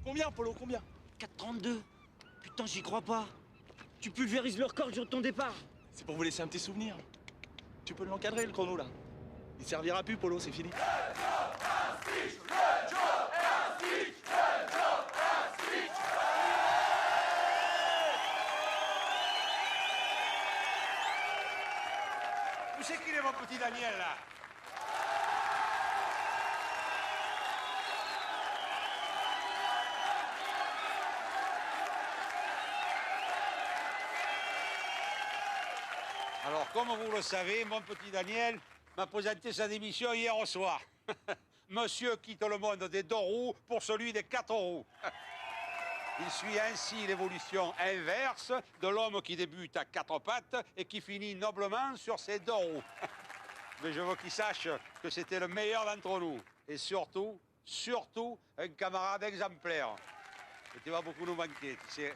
Combien, Polo, combien? 4,32. Putain, j'y crois pas. Tu pulvérises le record le jour de ton départ. C'est pour vous laisser un petit souvenir. Tu peux l'encadrer, le chrono, là. Il servira plus, Polo, c'est fini. Où c'est qu'il est, mon petit Daniel, là? Alors, comme vous le savez, mon petit Daniel m'a présenté sa démission hier au soir. Monsieur quitte le monde des 2 roues pour celui des 4 roues. Il suit ainsi l'évolution inverse de l'homme qui débute à 4 pattes et qui finit noblement sur ses 2 roues. Mais je veux qu'il sache que c'était le meilleur d'entre nous. Et surtout, un camarade exemplaire. Et tu vas beaucoup nous manquer, tu sais.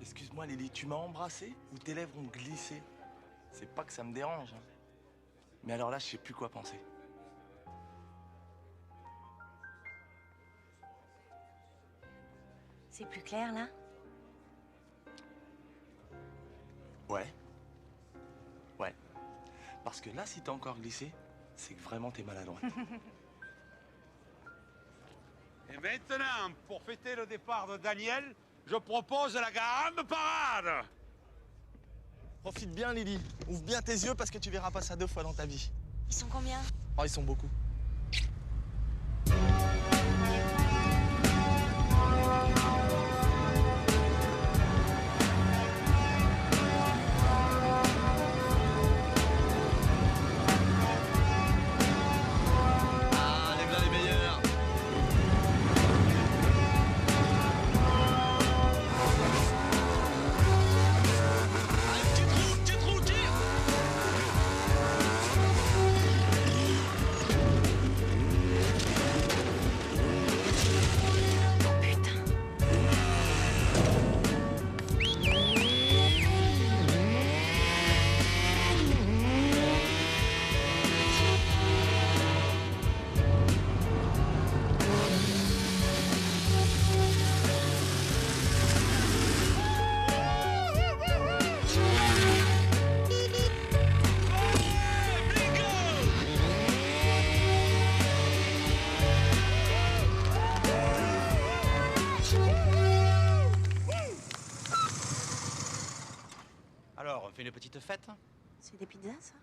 Excuse-moi, Lily, tu m'as embrassé ou tes lèvres ont glissé? C'est pas que ça me dérange, hein. Mais alors là, je sais plus quoi penser. C'est plus clair, là? Ouais. Ouais. Parce que là, si t'as encore glissé, c'est que vraiment t'es maladroit. Et maintenant, pour fêter le départ de Daniel, je propose la grande parade. Profite bien, Lily. Ouvre bien tes yeux parce que tu verras pas ça 2 fois dans ta vie. Ils sont combien? Oh, ils sont beaucoup. Alors, on fait une petite fête? C'est des pizzas, ça?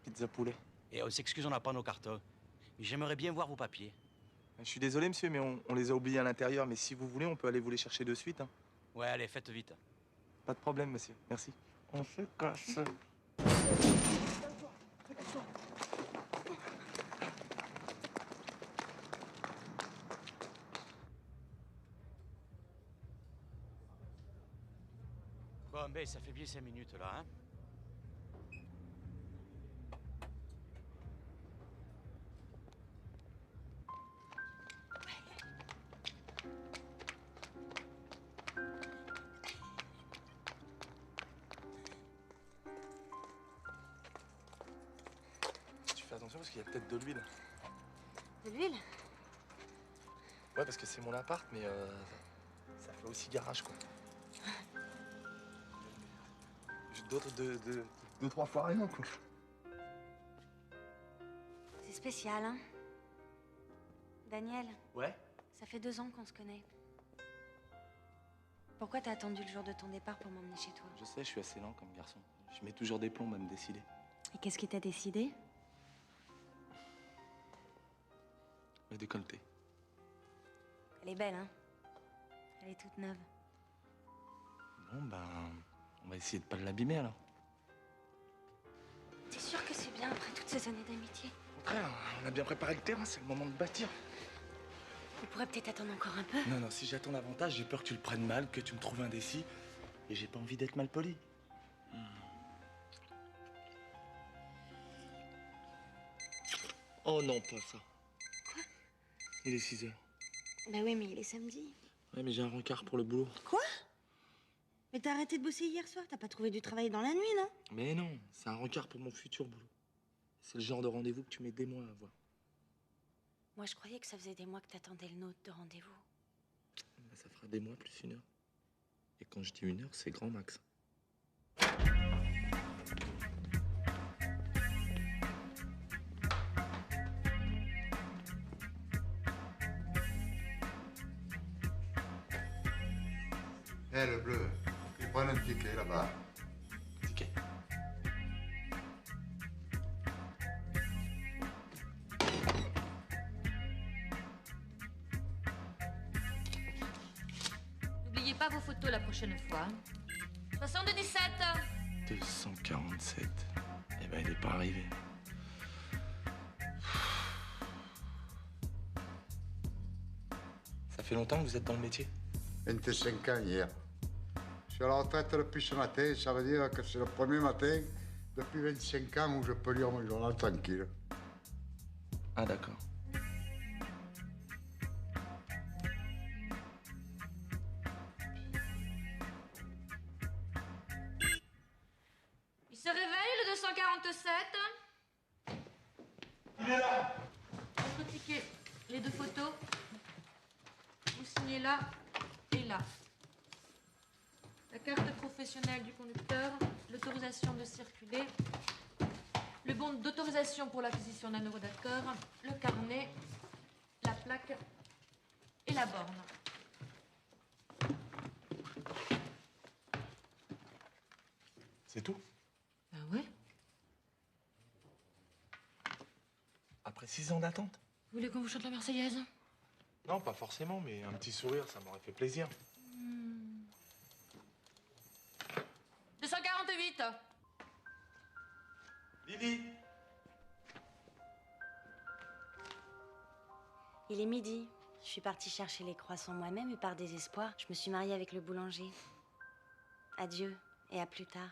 Pizza poulet. Et on s'excuse, on n'a pas nos cartons. Mais j'aimerais bien voir vos papiers. Je suis désolé, monsieur, mais on les a oubliés à l'intérieur. Mais si vous voulez, on peut aller vous les chercher de suite, hein. Ouais, allez, faites vite. Pas de problème, monsieur. Merci. On se casse. Ben, ça fait bien 5 minutes, là, hein. Tu fais attention parce qu'il y a peut-être de l'huile. De l'huile? Ouais, parce que c'est mon appart, mais ça fait aussi garage, quoi. D'autres deux, trois fois rien, quoi. C'est spécial, hein? Daniel, Ouais? ça fait 2 ans qu'on se connaît. Pourquoi t'as attendu le jour de ton départ pour m'emmener chez toi? Je sais, je suis assez lent comme garçon. Je mets toujours des plombs à me décider. Et qu'est-ce qui t'a décidé? Le décolleté. Elle est belle, hein? Elle est toute neuve. Bon, ben, on va essayer de pas l'abîmer, alors. T'es sûr que c'est bien après toutes ces années d'amitié? Au contraire, on a bien préparé le terrain, c'est le moment de bâtir. On pourrait peut-être attendre encore un peu. Non, non, si j'attends davantage, j'ai peur que tu le prennes mal, que tu me trouves indécis. Et j'ai pas envie d'être mal poli. Oh non, pas ça. Quoi? Il est 6 heures. Bah oui, mais il est samedi. Ouais, mais j'ai un rencard pour le boulot. Quoi? Mais t'as arrêté de bosser hier soir, t'as pas trouvé du travail dans la nuit, non? Mais non, c'est un rencard pour mon futur boulot. C'est le genre de rendez-vous que tu mets des mois à avoir. Moi, je croyais que ça faisait des mois que t'attendais le nôtre de rendez-vous. Ben, ça fera des mois plus 1 heure. Et quand je dis 1 heure, c'est grand max. Eh, le bleu, il prend un ticket là-bas. Ticket. N'oubliez pas vos photos la prochaine fois. 77. 247. Eh ben, il est pas arrivé. Ça fait longtemps que vous êtes dans le métier? 25 ans hier. Je suis à la retraite depuis ce matin, ça veut dire que c'est le premier matin depuis 25 ans où je peux lire mon journal tranquille. Ah, d'accord. Il se réveille, le 247. Il est là! Votre ticket, les 2 photos. Vous signez là et là. La carte professionnelle du conducteur, l'autorisation de circuler, le bon d'autorisation pour l'acquisition d'un euro d'accord, le carnet, la plaque et la borne. C'est tout? Ah ouais? Après 6 ans d'attente? Vous voulez qu'on vous chante la Marseillaise? Non, pas forcément, mais un petit sourire, ça m'aurait fait plaisir. 248. Lily! Il est midi. Je suis partie chercher les croissants moi-même et par désespoir, je me suis mariée avec le boulanger. Adieu et à plus tard.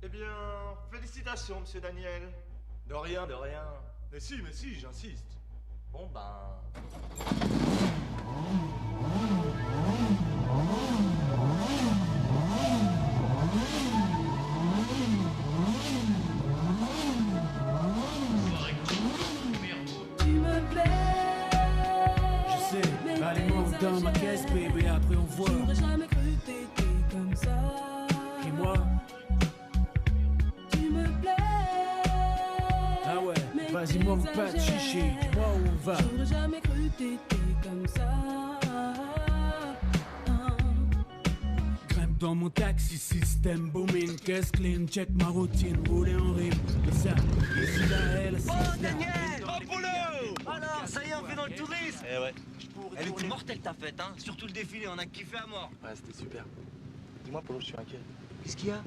Eh bien, félicitations, monsieur Daniel. De rien, de rien. Mais si, j'insiste. Bon, ben... Tu me plais. Je sais, allez-moi dans ma caisse, bébé, après on voit. J'aurais jamais cru t'étais comme ça. Et moi, tu me plais. Ah ouais, vas-y, moi, pas de chichi, dis-moi où on va. J'aurais jamais cru t'étais comme ça. Grimpe dans mon taxi, système booming, caisse clean, check ma routine, rouler en rime. Et ça, ici là, elle, c'est Oh, ça. Daniel! Oh, boulot! Alors, ça y est, on fait dans le tourisme! Eh ouais. Elle était mortelle ta fête, hein? Surtout le défilé, on a kiffé à mort. Ouais, c'était super. Dis-moi, Polo, je suis inquiet. Qu'est-ce qu'il y a?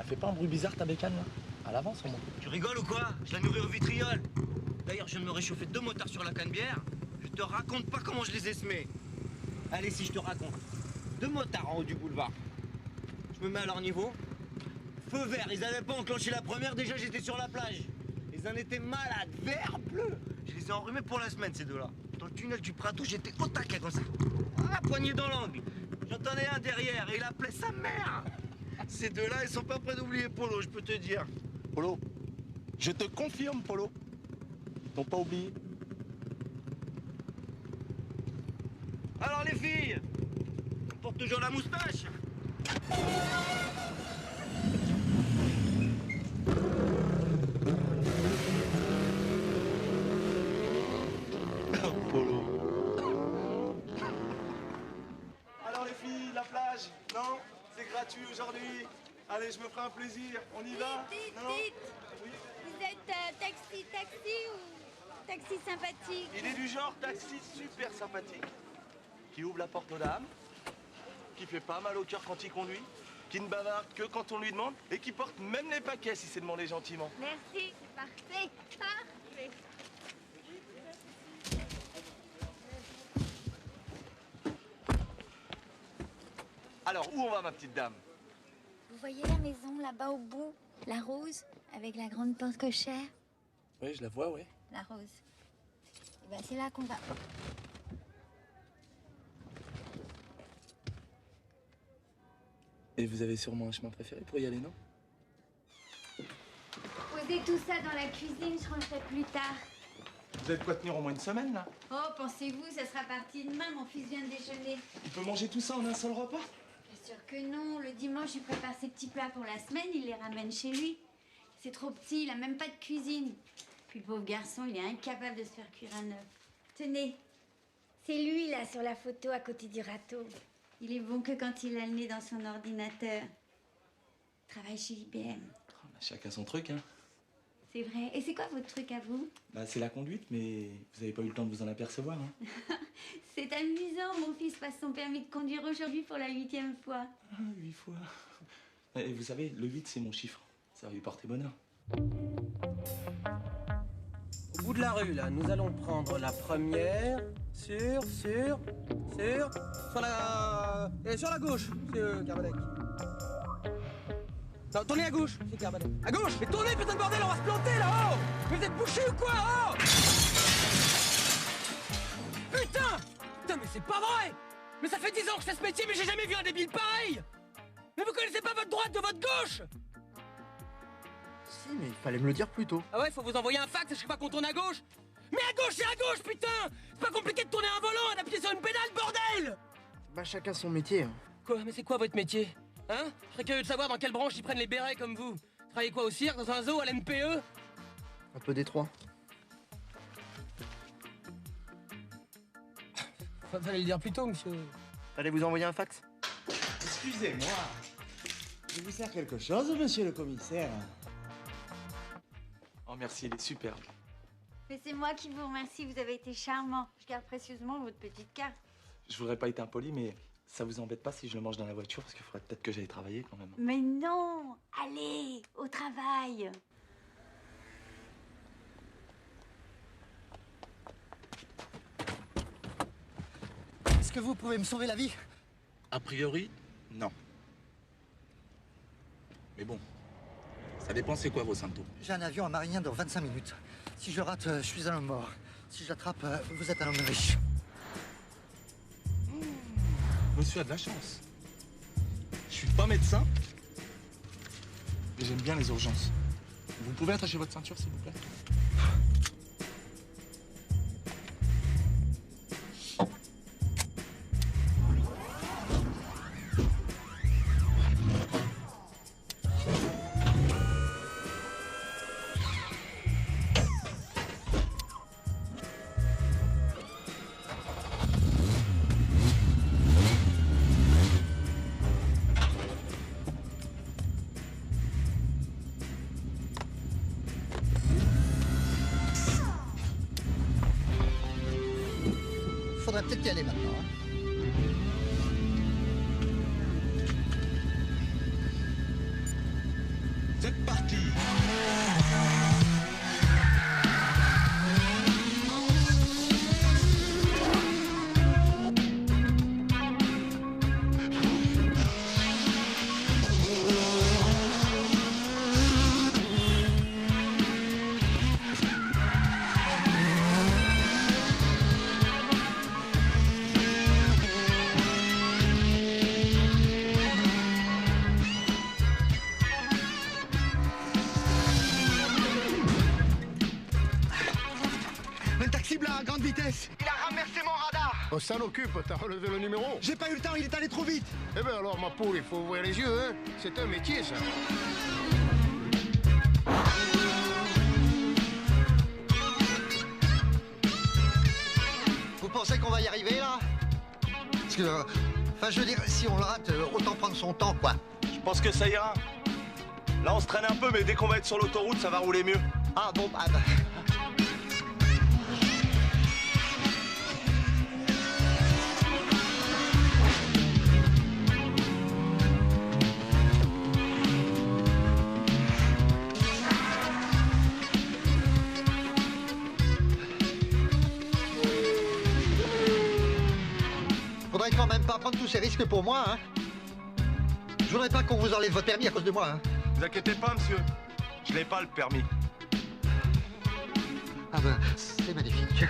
Elle fait pas un bruit bizarre ta bécane là? À l'avance au moins. Tu rigoles ou quoi? Je la nourris au vitriol. D'ailleurs, je viens de me réchauffer 2 motards sur la canne-bière. Je te raconte pas comment je les ai semés. Allez, si je te raconte. 2 motards en haut du boulevard. Je me mets à leur niveau. Feu vert, ils avaient pas enclenché la première, déjà j'étais sur la plage. Ils en étaient malades, vert, bleu. Je les ai enrhumés pour la semaine, ces deux-là. Dans le tunnel du Prato, j'étais au taquet comme ça. Ah, poignée dans l'angle. J'entendais un derrière et il appelait sa mère. Ces deux-là, ils sont pas prêts d'oublier Polo, je peux te dire. Polo, je te confirme, Polo. Ils t'ont pas oublié. Alors les filles, on porte toujours la moustache. Polo. Alors les filles, la plage, non? C'est gratuit aujourd'hui. Allez, je me ferai un plaisir. On y va? Dites, Non? Oui. vous êtes taxi ou taxi sympathique? Il est du genre taxi super sympathique, qui ouvre la porte aux dames, qui fait pas mal au cœur quand il conduit, qui ne bavarde que quand on lui demande et qui porte même les paquets si c'est demandé gentiment. Merci, parfait, parfait. Alors, où on va, ma petite dame? Vous voyez la maison là-bas au bout? La rose, avec la grande porte cochère? Oui, je la vois, oui. La rose. Eh ben, c'est là qu'on va. Et vous avez sûrement un chemin préféré pour y aller, non? Posez tout ça dans la cuisine, je rangerai plus tard. Vous avez de quoi tenir au moins une semaine, là? Oh, pensez-vous, ça sera parti demain, mon fils vient de déjeuner. Il peut manger tout ça en un seul repas? Bien sûr que non, le dimanche, il prépare ses petits plats pour la semaine, il les ramène chez lui. C'est trop petit, il a même pas de cuisine. Puis le pauvre garçon, il est incapable de se faire cuire un œuf. Tenez, c'est lui, là, sur la photo, à côté du râteau. Il est bon que quand il a le nez dans son ordinateur. Il travaille chez IBM. Oh, bah, chacun son truc, hein. C'est vrai. Et c'est quoi votre truc à vous? Bah, c'est la conduite, mais vous avez pas eu le temps de vous en apercevoir, hein. C'est amusant, mon fils passe son permis de conduire aujourd'hui pour la 8e fois. Ah, 8 fois. Et vous savez, le 8, c'est mon chiffre. Ça va lui porter bonheur. Au bout de la rue, là, nous allons prendre la première sur la gauche, c'est Carbonec. Non, tournez à gauche, c'est Carbonec. À gauche, mais tournez, putain de bordel, on va se planter là-haut. Mais vous êtes bouchés ou quoi, oh? Putain, mais c'est pas vrai. Mais ça fait 10 ans que je fais ce métier, mais j'ai jamais vu un débile pareil. Mais vous connaissez pas votre droite de votre gauche? Si, mais il fallait me le dire plus tôt. Ah ouais, faut vous envoyer un fax à chaque fois qu'on tourne à gauche. Mais à gauche, c'est à gauche, putain. C'est pas compliqué de tourner un volant et d'appuyer sur une pédale, bordel. Bah chacun son métier. Hein. Quoi? Mais c'est quoi votre métier? Hein? Je serais curieux de savoir dans quelle branche ils prennent les bérets comme vous. Travaillez quoi, au cirque, dans un zoo, à l'NPE? Un peu détroit. Fallait le dire plus tôt, monsieur. Fallait vous envoyer un fax. Excusez-moi. Je vous sers quelque chose, monsieur le commissaire? Oh, merci, il est superbe. Mais c'est moi qui vous remercie, vous avez été charmant. Je garde précieusement votre petite carte. Je voudrais pas être impoli, mais ça vous embête pas si je le mange dans la voiture? Parce qu'il faudrait peut-être que j'aille travailler quand même. Mais non, allez, au travail. Est-ce que vous pouvez me sauver la vie? A priori, non. Mais bon, ça dépend c'est quoi vos symptômes. J'ai un avion à Marignan dans 25 minutes. Si je rate, je suis un homme mort. Si je l'attrape, vous êtes un homme riche. Monsieur a de la chance. Je suis pas médecin, mais j'aime bien les urgences. Vous pouvez attacher votre ceinture, s'il vous plaît? Faudrait peut-être y aller maintenant. Hein. là, à grande vitesse. Il a renversé mon radar. On s'en occupe, t'as relevé le numéro? J'ai pas eu le temps, il est allé trop vite. Eh ben alors, ma poule, il faut ouvrir les yeux, hein. C'est un métier, ça. Vous pensez qu'on va y arriver, là? Parce que... Enfin, je veux dire, si on le rate, autant prendre son temps, quoi. Je pense que ça ira. Là, on se traîne un peu, mais dès qu'on va être sur l'autoroute, ça va rouler mieux. Ah bon, bah... Faudrait quand même pas prendre tous ces risques pour moi, hein. Je voudrais pas qu'on vous enlève votre permis à cause de moi, hein. Vous inquiétez pas, monsieur. Je n'ai pas le permis. Ah ben, c'est magnifique.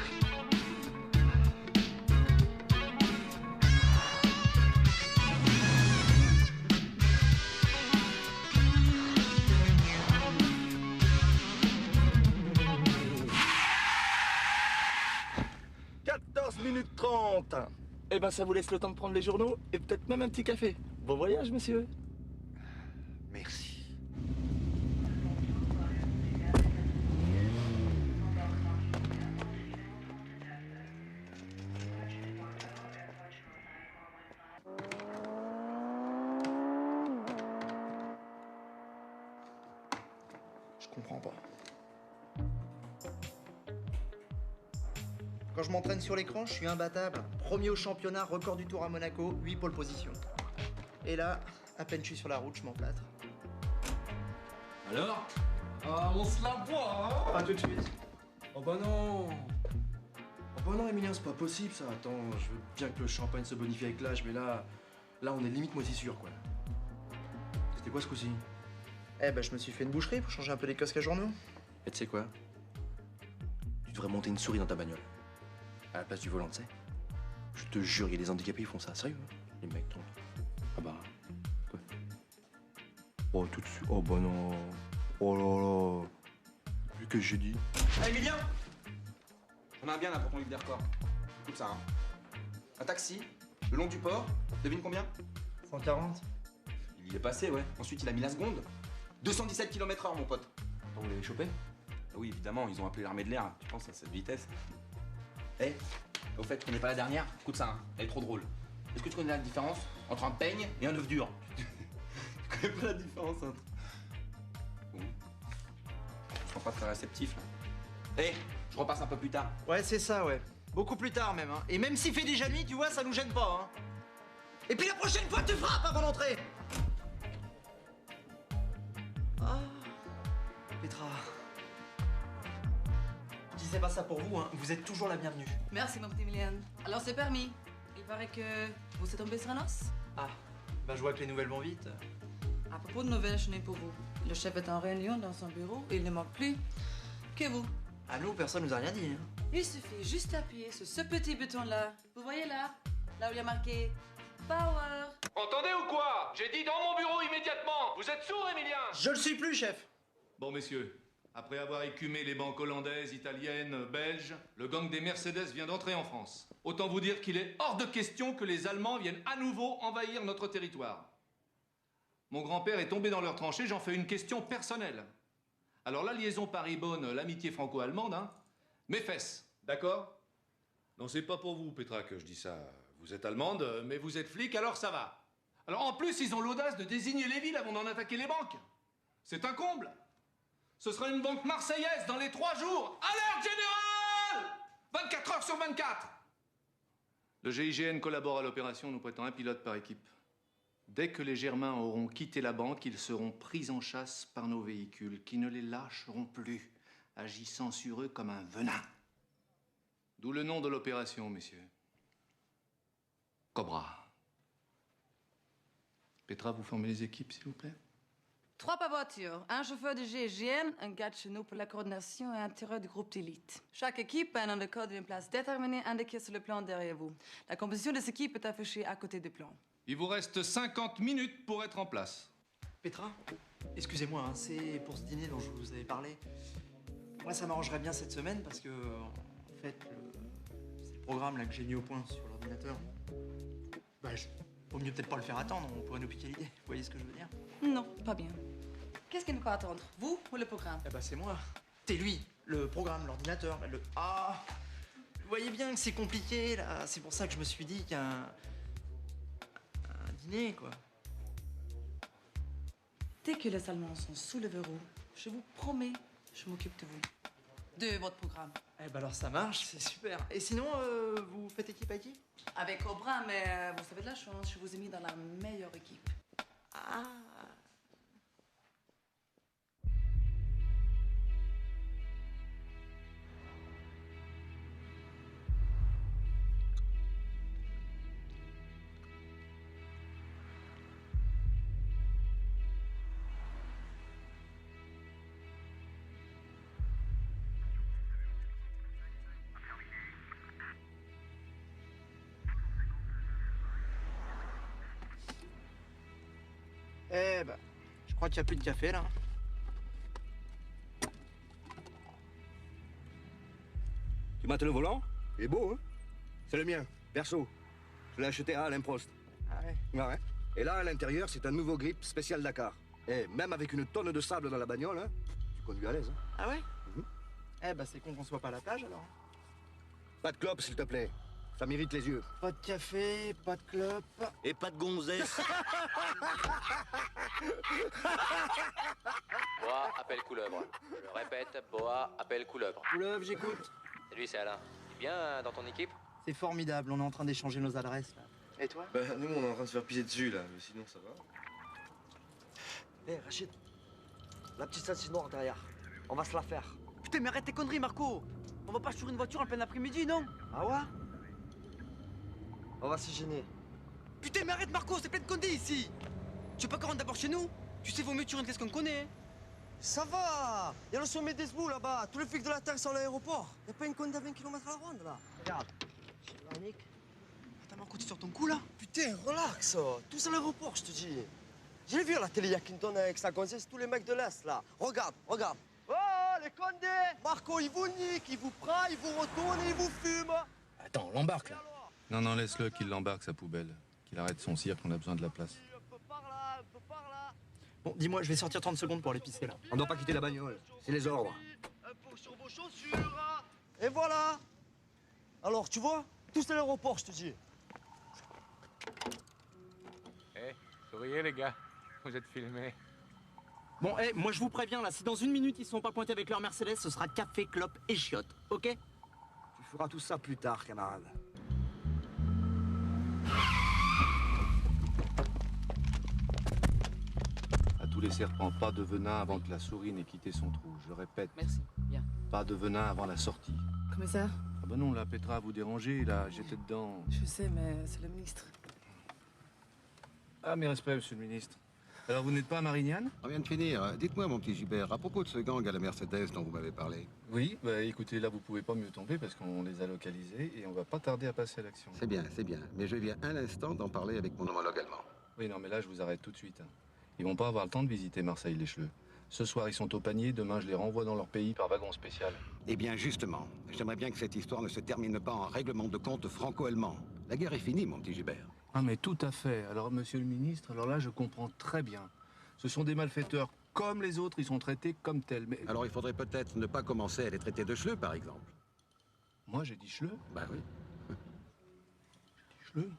« 14 minutes 30. Eh ben, ça vous laisse le temps de prendre les journaux et peut-être même un petit café. Bon voyage, monsieur. Merci. Je comprends pas. Quand je m'entraîne sur l'écran, je suis imbattable. Premier au championnat, record du tour à Monaco, 8 pole position. Et là, à peine je suis sur la route, je m'emplâtre. Alors? Ah, on se la voit, hein? Pas tout de suite. Oh bah non! Oh bah non, Emilien, c'est pas possible ça. Attends, je veux bien que le champagne se bonifie avec l'âge, mais là on est limite moisissure, quoi. C'était quoi ce coup-ci? Eh ben, je me suis fait une boucherie pour changer un peu les casques à journaux. Et tu sais quoi? Tu devrais monter une souris dans ta bagnole. À la place du volant, tu sais. Je te jure, il y a des handicapés qui font ça. Sérieux, hein? Les mecs, toi. Ah bah... Quoi? Oh, tout de suite. Oh bah non. Oh là là. Vu que j'ai dit. Ah, Emilien! On a un bien là pour ton livre des records. Écoute ça, hein. Un taxi, le long du port, devine combien? 140. Il y est passé, ouais. Ensuite, il a mis la seconde. 217 km/h, mon pote. Vous l'avez chopé? Ah oui, évidemment, ils ont appelé l'armée de l'air. Tu penses à cette vitesse? Eh, au fait, tu connais pas la dernière? Écoute ça, hein. Elle est trop drôle. Est-ce que tu connais la différence entre un peigne et un œuf dur? Tu connais pas la différence entre... Bon. Je sens pas très réceptif, là. Eh, je repasse un peu plus tard. Ouais, c'est ça, ouais. Beaucoup plus tard, même, hein. Et même s'il fait déjà nuit, tu vois, ça nous gêne pas, hein. Et puis la prochaine fois, tu frappes avant d'entrer. Ah, Petra. Je disais pas ça pour vous, hein. Vous êtes toujours la bienvenue. Merci, mon petit Emilien. Alors, c'est permis. Il paraît que vous êtes tombé sur un os. Ah, bah je vois que les nouvelles vont vite. À propos de nouvelles, je n'ai pour vous. Le chef est en réunion dans son bureau et il ne manque plus que vous. Ah, nous, personne nous a rien dit, hein. Il suffit juste d'appuyer sur ce petit bouton-là. Vous voyez là? Là où il y a marqué Power. Entendez ou quoi? J'ai dit dans mon bureau immédiatement. Vous êtes sourd, Emilien? Je le suis plus, chef. Bon, messieurs, après avoir écumé les banques hollandaises, italiennes, belges, le gang des Mercedes vient d'entrer en France. Autant vous dire qu'il est hors de question que les Allemands viennent à nouveau envahir notre territoire. Mon grand-père est tombé dans leur tranchée, j'en fais une question personnelle. Alors la liaison Paris-Bonn, l'amitié franco-allemande, hein, mes fesses, d'accord? Non, c'est pas pour vous, Petra, que je dis ça. Vous êtes allemande, mais vous êtes flic, alors ça va. Alors en plus, ils ont l'audace de désigner les villes avant d'en attaquer les banques. C'est un comble. Ce sera une banque marseillaise dans les 3 jours. Alerte générale! 24 heures sur 24. Le GIGN collabore à l'opération, nous prêtant un pilote par équipe. Dès que les Germains auront quitté la banque, ils seront pris en chasse par nos véhicules, qui ne les lâcheront plus, agissant sur eux comme un venin. D'où le nom de l'opération, messieurs. Cobra. Petra, vous formez les équipes, s'il vous plaît? 3 par voiture, un chauffeur de GIGN, un gars de chez nous pour la coordination et un tireur du groupe d'élite. Chaque équipe a un nom de code et une place déterminée indiquée sur le plan derrière vous. La composition de cette équipe est affichée à côté du plan. Il vous reste 50 minutes pour être en place. Petra, excusez-moi, hein, c'est pour ce dîner dont je vous avais parlé. Moi, ça m'arrangerait bien cette semaine parce que, en fait, programme là que j'ai mis au point sur l'ordinateur. Bah, vaut mieux peut-être pas le faire attendre, on pourrait nous piquer l'idée. Vous voyez ce que je veux dire? Non, pas bien. Qu'est-ce qu'il nous faut attendre? Vous ou le programme? Eh bah, c'est moi. C'est lui, le programme, l'ordinateur, là, le... Ah! Vous voyez bien que c'est compliqué, là. C'est pour ça que je me suis dit qu'un dîner, quoi. Dès que les Allemands sont sous le verrou, je vous promets, je m'occupe de vous. De votre programme. Eh ben alors ça marche, c'est super. Et sinon, vous faites équipe à équipe? Avec Cobra, mais vous savez de la chance, je vous ai mis dans la meilleure équipe. Ah! Eh ben, je crois qu'il n'y a plus de café là. Tu mates le volant? Il est beau, hein? C'est le mien, perso. Je l'ai acheté à Alain Prost. Ah ouais? Ouais. Et là, à l'intérieur, c'est un nouveau grip spécial Dakar. Et même avec une tonne de sable dans la bagnole, hein, tu conduis à l'aise. Hein? Ah ouais? Eh ben, c'est con qu'on soit pas à la plage alors. Pas de clope, s'il te plaît. Ça m'irrite les yeux. Pas de café, pas de clope. Et pas de gonzesse. Boa appelle couleuvre. Je répète, Boa appelle couleuvre. Couleuvre, j'écoute. Salut, c'est Alain. Tu es bien dans ton équipe? C'est formidable, on est en train d'échanger nos adresses là. Et toi? Bah, nous, on est en train de se faire pisser dessus, là. Mais sinon, ça va. Hé, Rachid. La petite salsine noire derrière. On va se la faire. Putain, mais arrête tes conneries, Marco. On va pas sur une voiture en plein après-midi, non? Ah ouais? On va s'y gêner. Putain, mais arrête, Marco, c'est plein de condés ici. Tu veux pas qu'on rentre d'abord chez nous? Tu sais, vaut mieux tuer une qu'est-ce qu'on connaît. Ça va. Il y a le sommet des Zbou là-bas. Tous les flics de la Terre sont à l'aéroport. Y a pas une conne à 20 km à la ronde là. Regarde. C'est Nick. Attends, Marco, tu sors ton cou là? Putain, relax. Tous à l'aéroport, je te dis. J'ai vu à la télé, il y a Clinton avec sa gonzesse, tous les mecs de l'Est là. Regarde, regarde. Oh, les condés. Marco, il vous nique, il vous prend, il vous retourne et il vous fume. Attends, on l'embarque là. Non, non, laisse-le qu'il l'embarque sa poubelle. Qu'il arrête son cirque, on a besoin de la place. Bon, dis-moi, je vais sortir 30 secondes pour aller pisser là. On doit pas quitter la bagnole. C'est les ordres. Et voilà. Alors, tu vois, tous à l'aéroport, je te dis. Eh, souriez les gars, vous êtes filmés. Bon, moi je vous préviens là, si dans une minute ils sont pas pointés avec leur Mercedes, ce sera café, clope et chiottes, ok? Tu feras tout ça plus tard, camarade. À tous les serpents, pas de venin avant que la souris n'ait quitté son trou. Je répète. Merci, bien. Pas de venin avant la sortie. Commissaire? Ah ben non, là, Petra, vous dérangez, là, j'étais dedans. Je sais, mais c'est le ministre. Ah, mes respects, monsieur le ministre. Alors, vous n'êtes pas à Marignane? On vient de finir. Dites-moi, mon petit Gilbert, à propos de ce gang à la Mercedes dont vous m'avez parlé. Oui, bah écoutez, là, vous pouvez pas mieux tomber parce qu'on les a localisés et on va pas tarder à passer à l'action. C'est bien, c'est bien. Mais je viens à l'instant d'en parler avec mon homologue allemand. Oui, non, mais là, je vous arrête tout de suite. Ils vont pas avoir le temps de visiter Marseille-les-Cheleux. Ce soir, ils sont au panier. Demain, je les renvoie dans leur pays par wagon spécial. Eh bien, justement, j'aimerais bien que cette histoire ne se termine pas en règlement de compte franco-allemand. La guerre est finie, mon petit Gilbert. Ah, mais tout à fait. Alors, monsieur le ministre, alors là, je comprends très bien. Ce sont des malfaiteurs comme les autres, ils sont traités comme tels. Mais... Alors, il faudrait peut-être ne pas commencer à les traiter de chleux, par exemple. Moi, j'ai dit chleux? Bah oui. Chleux?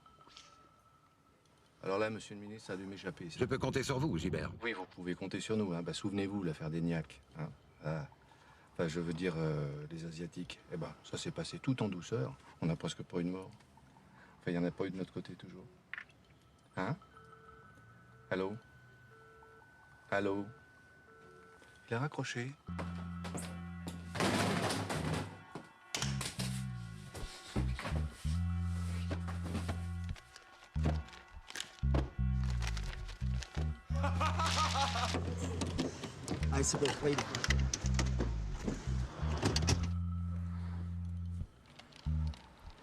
Alors là, monsieur le ministre, ça a dû m'échapper. Je peux compter sur vous, Gilbert. Oui, vous pouvez compter sur nous. Hein. Bah, souvenez-vous, l'affaire des Niaques. Hein. Ah. Enfin, je veux dire, les Asiatiques. Eh ben, ça s'est passé tout en douceur. On n'a presque pas eu de mort. Enfin, il n'y en a pas eu de notre côté, toujours. Hein? Allô? Allô? Il a raccroché. Allez, c'est bon, oui.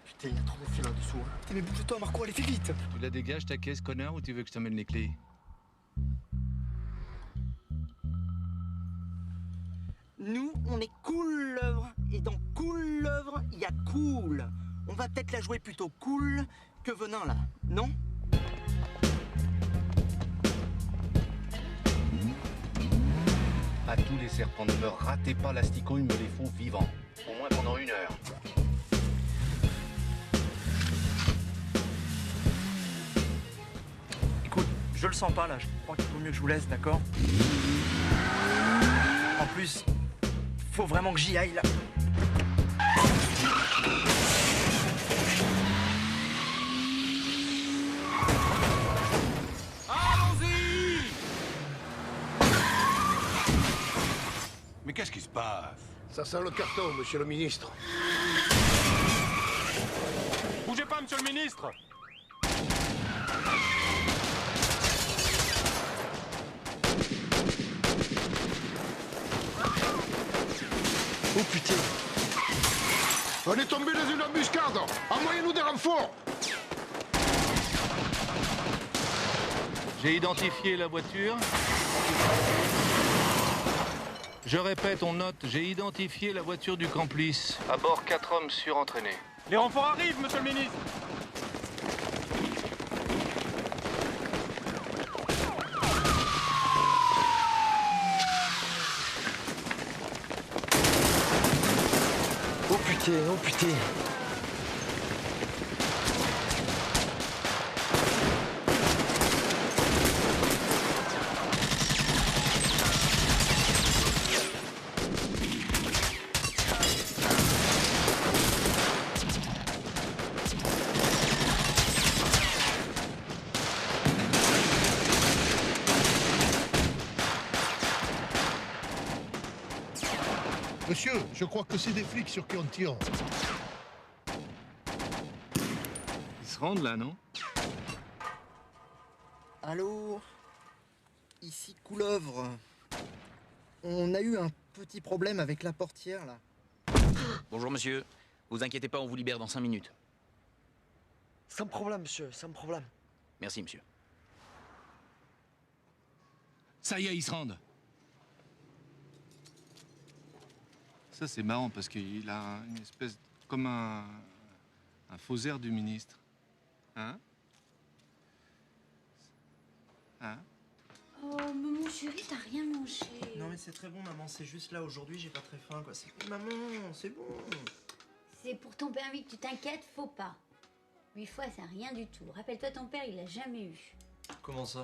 Putain, il y a trop de fil là-dessous. Hein. Putain, mais bouge-toi, Marco, allez, fais vite. Tu la dégages ta caisse, connard, ou tu veux que je t'amène les clés? Nous, on est couleuvre. Et dans couleuvre, il y a cool. On va peut-être la jouer plutôt cool que venin, là, non? À tous les serpents, ne me ratez pas l'asticot, il me les faut vivants. Au moins pendant 1 heure. Écoute, je le sens pas, là. Je crois qu'il vaut mieux que je vous laisse, d'accord? En plus, faut vraiment que j'y aille, là. Allons-y! Mais qu'est-ce qui se passe? Ça sent le carton, monsieur le ministre. Bougez pas, monsieur le ministre! Oh putain! On est tombé dans une embuscade! Envoyez-nous des renforts! J'ai identifié la voiture. Je répète, on note, j'ai identifié la voiture du complice. À bord, 4 hommes surentraînés. Les renforts arrivent, monsieur le ministre! Oh putain, oh putain. Monsieur, je crois que c'est des flics sur qui on tire. Ils se rendent là, non? Allô? Ici Couleuvre. On a eu un petit problème avec la portière, là. Bonjour monsieur. Vous inquiétez pas, on vous libère dans 5 minutes. Sans problème, monsieur, sans problème. Merci monsieur. Ça y est, ils se rendent. Ça, c'est marrant parce qu'il a une espèce... comme un faux air du ministre. Hein? Hein? Oh, maman chérie, t'as rien mangé. Non mais c'est très bon, maman, c'est juste là, aujourd'hui, j'ai pas très faim, quoi. C'est... Maman, c'est bon. C'est pour ton permis que tu t'inquiètes, faut pas. 8 fois, c'est rien du tout. Rappelle-toi, ton père, il l'a jamais eu. Comment ça?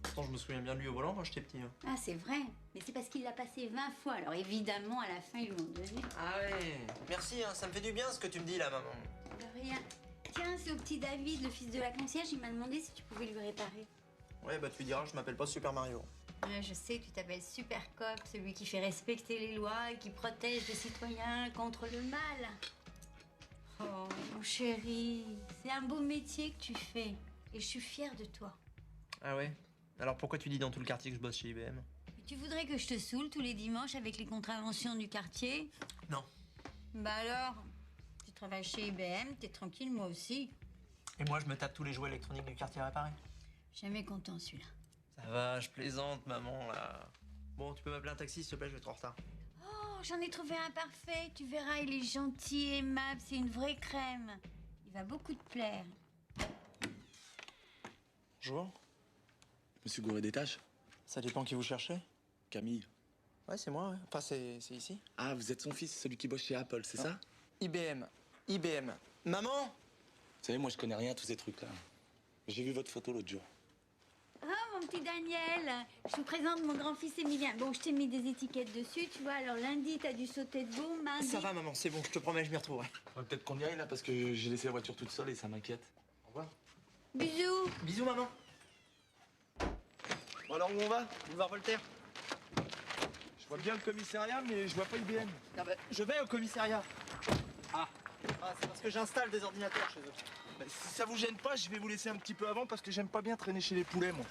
Pourtant, je me souviens bien de lui au volant quand j'étais petit. Hein. Ah, c'est vrai. Mais c'est parce qu'il l'a passé 20 fois. Alors évidemment, à la fin, ils l'ont donné. Ah ouais. Merci, hein, ça me fait du bien ce que tu me dis là, maman. De rien. Tiens, c'est au petit David, le fils de la concierge, il m'a demandé si tu pouvais lui réparer. Ouais, bah tu lui diras, je m'appelle pas Super Mario. Ouais, je sais, tu t'appelles Super Cop, celui qui fait respecter les lois et qui protège les citoyens contre le mal. Oh, mon chéri, c'est un beau métier que tu fais. Et je suis fière de toi. Ah ouais? Alors pourquoi tu dis dans tout le quartier que je bosse chez IBM? Et tu voudrais que je te saoule tous les dimanches avec les contraventions du quartier? Non. Bah alors, tu travailles chez IBM, t'es tranquille, moi aussi. Et moi, je me tape tous les jouets électroniques du quartier réparés. Jamais content celui-là. Ça va, je plaisante, maman, là. Bon, tu peux m'appeler un taxi, s'il te plaît, je vais être en retard. Oh, j'en ai trouvé un parfait. Tu verras, il est gentil, aimable, c'est une vraie crème. Il va beaucoup te plaire. Bonjour. Monsieur Gouré des tâches? Ça dépend qui vous cherchez. Camille. Ouais, c'est moi, ouais. Enfin, c'est ici. Ah, vous êtes son fils, celui qui bosse chez Apple, c'est ça? IBM. IBM. Maman? Vous savez, moi, je connais rien à tous ces trucs-là. J'ai vu votre photo l'autre jour. Oh, mon petit Daniel, je vous présente mon grand-fils Emilien. Bon, je t'ai mis des étiquettes dessus, tu vois. Alors, lundi, t'as dû sauter debout, mardi... Ça va, maman, c'est bon, je te promets, je m'y retrouverai. Peut-être qu'on y aille, là, parce que j'ai laissé la voiture toute seule et ça m'inquiète. Au revoir. Bisous. Bisous, maman. Bon, alors, où on va? Boulevard Voltaire. Je vois bien le commissariat, mais je vois pas IBM. Ah bah, je vais au commissariat. Ah, c'est parce que j'installe des ordinateurs chez eux. Bah, si ça vous gêne pas, je vais vous laisser un petit peu avant parce que j'aime pas bien traîner chez les poulets, moi.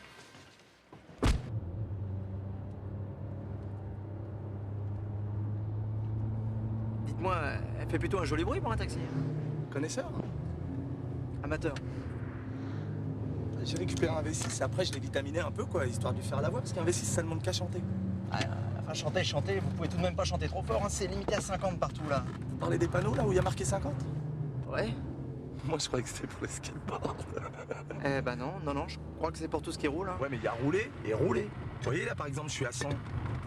Dites-moi, elle fait plutôt un joli bruit pour un taxi. Connaisseur? Amateur. J'ai récupéré un V6, après je l'ai vitaminé un peu, quoi, histoire de lui faire la voix, parce qu'un V6, ça demande qu'à chanter. Ah, enfin, chanter, vous pouvez tout de même pas chanter trop fort, hein, c'est limité à 50 partout, là. Vous parlez des panneaux, là, où il y a marqué 50? Ouais. Moi, je croyais que c'était pour les skateboards. Eh ben non, je crois que c'est pour tout ce qui roule. Hein. Ouais, mais il y a roulé et roulé. Vous voyez, là, par exemple, je suis à 100.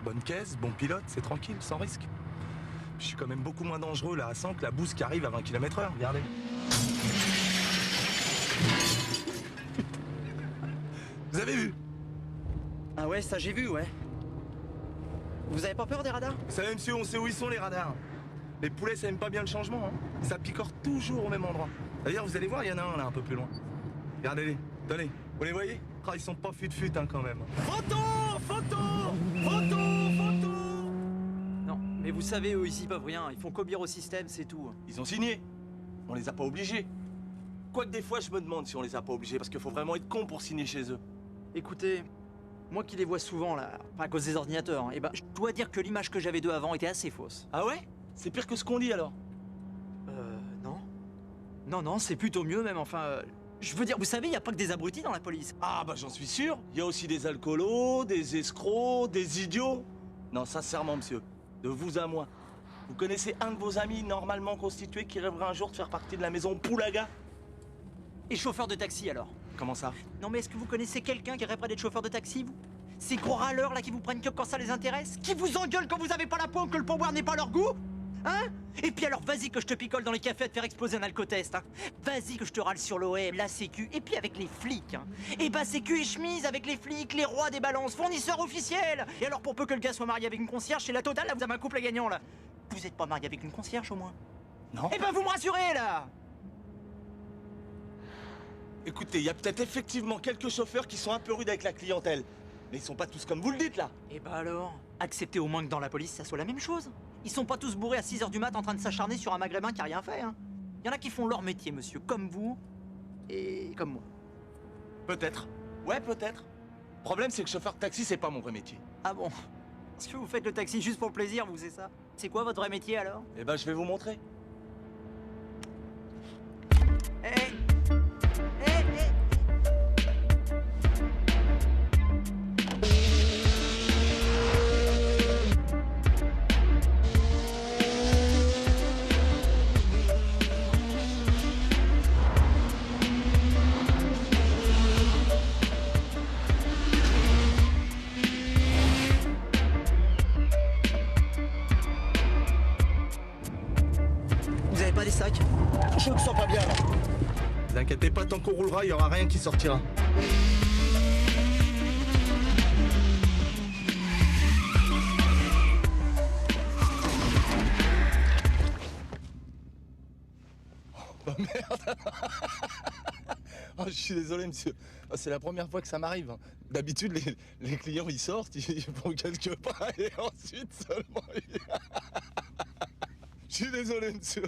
Bonne caisse, bon pilote, c'est tranquille, sans risque. Je suis quand même beaucoup moins dangereux, là, à 100, que la bouse qui arrive à 20 km/h. Regardez. Vous avez vu? Ah ouais, ça j'ai vu, ouais. Vous avez pas peur des radars? Vous savez, monsieur, on sait où ils sont, les radars. Les poulets, ça aime pas bien le changement, hein. Ça picore toujours au même endroit. D'ailleurs, vous allez voir, il y en a un, là, un peu plus loin. Regardez-les, tenez, vous les voyez? Ah, ils sont pas fut-fut, hein, quand même. Photo! Photo! Photo! Photo! Non, mais vous savez, eux, ici, ils peuvent rien. Ils font qu'obéir au système, c'est tout. Ils ont signé. On les a pas obligés. Quoique des fois, je me demande si on les a pas obligés, parce qu'il faut vraiment être con pour signer chez eux. Écoutez, moi qui les vois souvent, là, pas à cause des ordinateurs, hein, eh ben, je dois dire que l'image que j'avais d'eux avant était assez fausse. Ah ouais? C'est pire que ce qu'on dit, alors? Non. Non, c'est plutôt mieux, même, enfin... je veux dire, vous savez, il n'y a pas que des abrutis dans la police. Ah bah j'en suis sûr. Il y a aussi des alcoolos, des escrocs, des idiots. Non, sincèrement, monsieur, de vous à moi, vous connaissez un de vos amis normalement constitué qui rêverait un jour de faire partie de la maison Poulaga? Et chauffeur de taxi, alors? Comment ça? Non, mais est-ce que vous connaissez quelqu'un qui rêverait d'être chauffeur de taxi, vous? Ces gros râleurs, là, qui vous prennent que quand ça les intéresse? Qui vous engueulent quand vous avez pas la peau, que le pourboire n'est pas leur goût? Hein? Et puis alors, vas-y que je te picole dans les cafés à te faire exploser un alcotest, hein. Vas-y que je te râle sur l'OM, la sécu, et puis avec les flics, hein. Et bah sécu et chemise avec les flics, les rois des balances, fournisseurs officiels. Et alors, pour peu que le gars soit marié avec une concierge, c'est la totale, là, vous avez un couple gagnant, là. Vous êtes pas marié avec une concierge, au moins? Non. Eh ben, vous me rassurez, là. Écoutez, il y a peut-être effectivement quelques chauffeurs qui sont un peu rudes avec la clientèle. Mais ils sont pas tous comme vous le dites, là. Et bah alors? Acceptez au moins que dans la police, ça soit la même chose. Ils sont pas tous bourrés à 6h du mat en train de s'acharner sur un maghrébin qui a rien fait, hein. Il y en a qui font leur métier, monsieur, comme vous et comme moi. Peut-être. Ouais, peut-être. Le problème, c'est que chauffeur de taxi, c'est pas mon vrai métier. Ah bon? Est-ce que vous faites le taxi juste pour le plaisir, vous, c'est ça? C'est quoi votre vrai métier, alors? Eh ben, je vais vous montrer. Vous avez pas des sacs? Je me sens pas bien, là. Vous inquiétez pas, tant qu'on roulera, il y aura rien qui sortira. Oh merde. Oh, je suis désolé, monsieur. Oh, c'est la première fois que ça m'arrive, hein. D'habitude, les clients, ils sortent, ils font quelques pas et ensuite seulement... Je suis désolé, monsieur.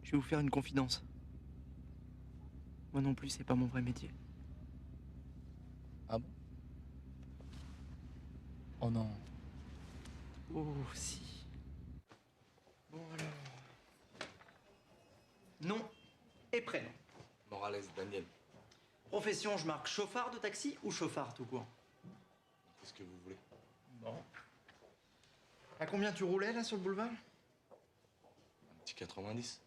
Je vais vous faire une confidence. Moi non plus, c'est pas mon vrai métier. Ah bon? Oh non. Oh, si. Bon alors... Nom et prénom. Morales, Daniel. Profession, je marque chauffard de taxi ou chauffard tout court? Qu'est-ce que vous voulez? Bon. À combien tu roulais, là, sur le boulevard? Un petit 90.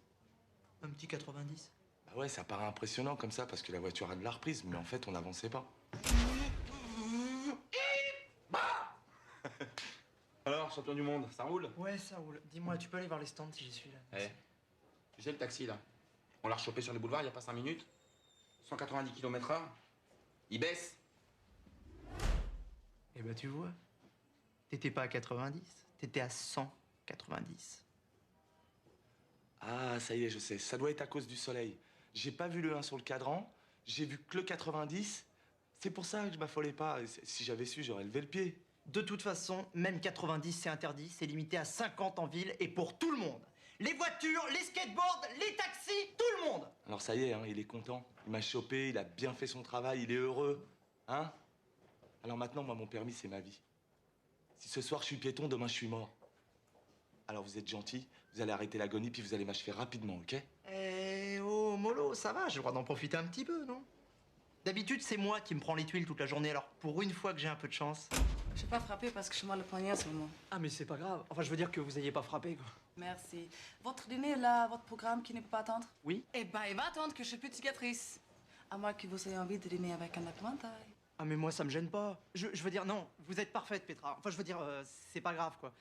Un petit 90? Bah ouais, ça paraît impressionnant comme ça parce que la voiture a de la reprise, mais en fait, on n'avançait pas. Alors, champion du monde, ça roule? Ouais, ça roule. Dis-moi, tu peux aller voir les stands si j'y suis, là? Eh, tu sais le taxi, là? On l'a rechopé sur les boulevards il y a pas 5 minutes. 190 km/h. Il baisse. Eh ben, tu vois. T'étais pas à 90, t'étais à 190. Ah, ça y est, je sais. Ça doit être à cause du soleil. J'ai pas vu le 1 sur le cadran. J'ai vu que le 90. C'est pour ça que je m'affolais pas. Si j'avais su, j'aurais levé le pied. De toute façon, même 90, c'est interdit. C'est limité à 50 en ville et pour tout le monde. Les voitures, les skateboards, les taxis, tout le monde. Alors ça y est, hein, il est content. Il m'a chopé, il a bien fait son travail, il est heureux. Hein? Alors maintenant, moi, mon permis, c'est ma vie. Si ce soir, je suis piéton, demain, je suis mort. Alors vous êtes gentil, vous allez arrêter l'agonie, puis vous allez m'achever rapidement, ok? Eh oh, mollo, ça va, j'ai le droit d'en profiter un petit peu, non? D'habitude, c'est moi qui me prends les tuiles toute la journée, alors pour une fois que j'ai un peu de chance... J'ai pas frappé parce que j'ai mal au poignet en ce moment. Ah, mais c'est pas grave. Enfin, je veux dire que vous ayez pas frappé, quoi. Merci. Votre dîner là, votre programme qui ne peut pas attendre? Oui. Eh ben, il va attendre que je suis plus cicatrice. À moins que vous ayez envie de dîner avec un épouvantail. Ah mais moi ça me gêne pas. Je veux dire non, vous êtes parfaite Petra. Enfin je veux dire c'est pas grave quoi.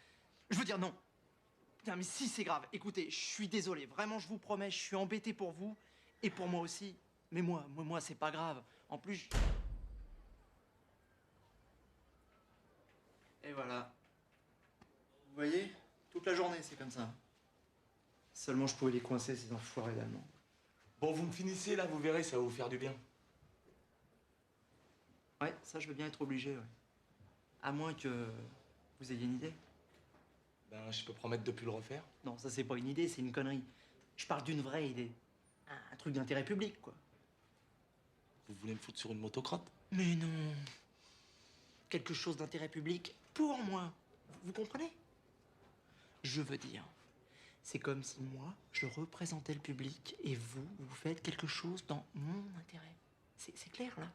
Je veux dire non. Putain mais si c'est grave. Écoutez, je suis désolé. Vraiment je vous promets, je suis embêté pour vous et pour moi aussi. Mais moi c'est pas grave. En plus. Et voilà. Vous voyez, toute la journée c'est comme ça. Seulement je pouvais les coincer ces enfoirés d'Allemands. Bon, vous me finissez là, vous verrez, ça va vous faire du bien. Ouais, ça je veux bien être obligé, ouais. À moins que vous ayez une idée. Ben, je peux promettre de plus le refaire. Non, ça c'est pas une idée, c'est une connerie. Je parle d'une vraie idée. Un truc d'intérêt public, quoi. Vous voulez me foutre sur une motocrotte? Mais non. Quelque chose d'intérêt public pour moi. Vous comprenez? Je veux dire, c'est comme si moi, je représentais le public et vous faites quelque chose dans mon intérêt. C'est clair, là?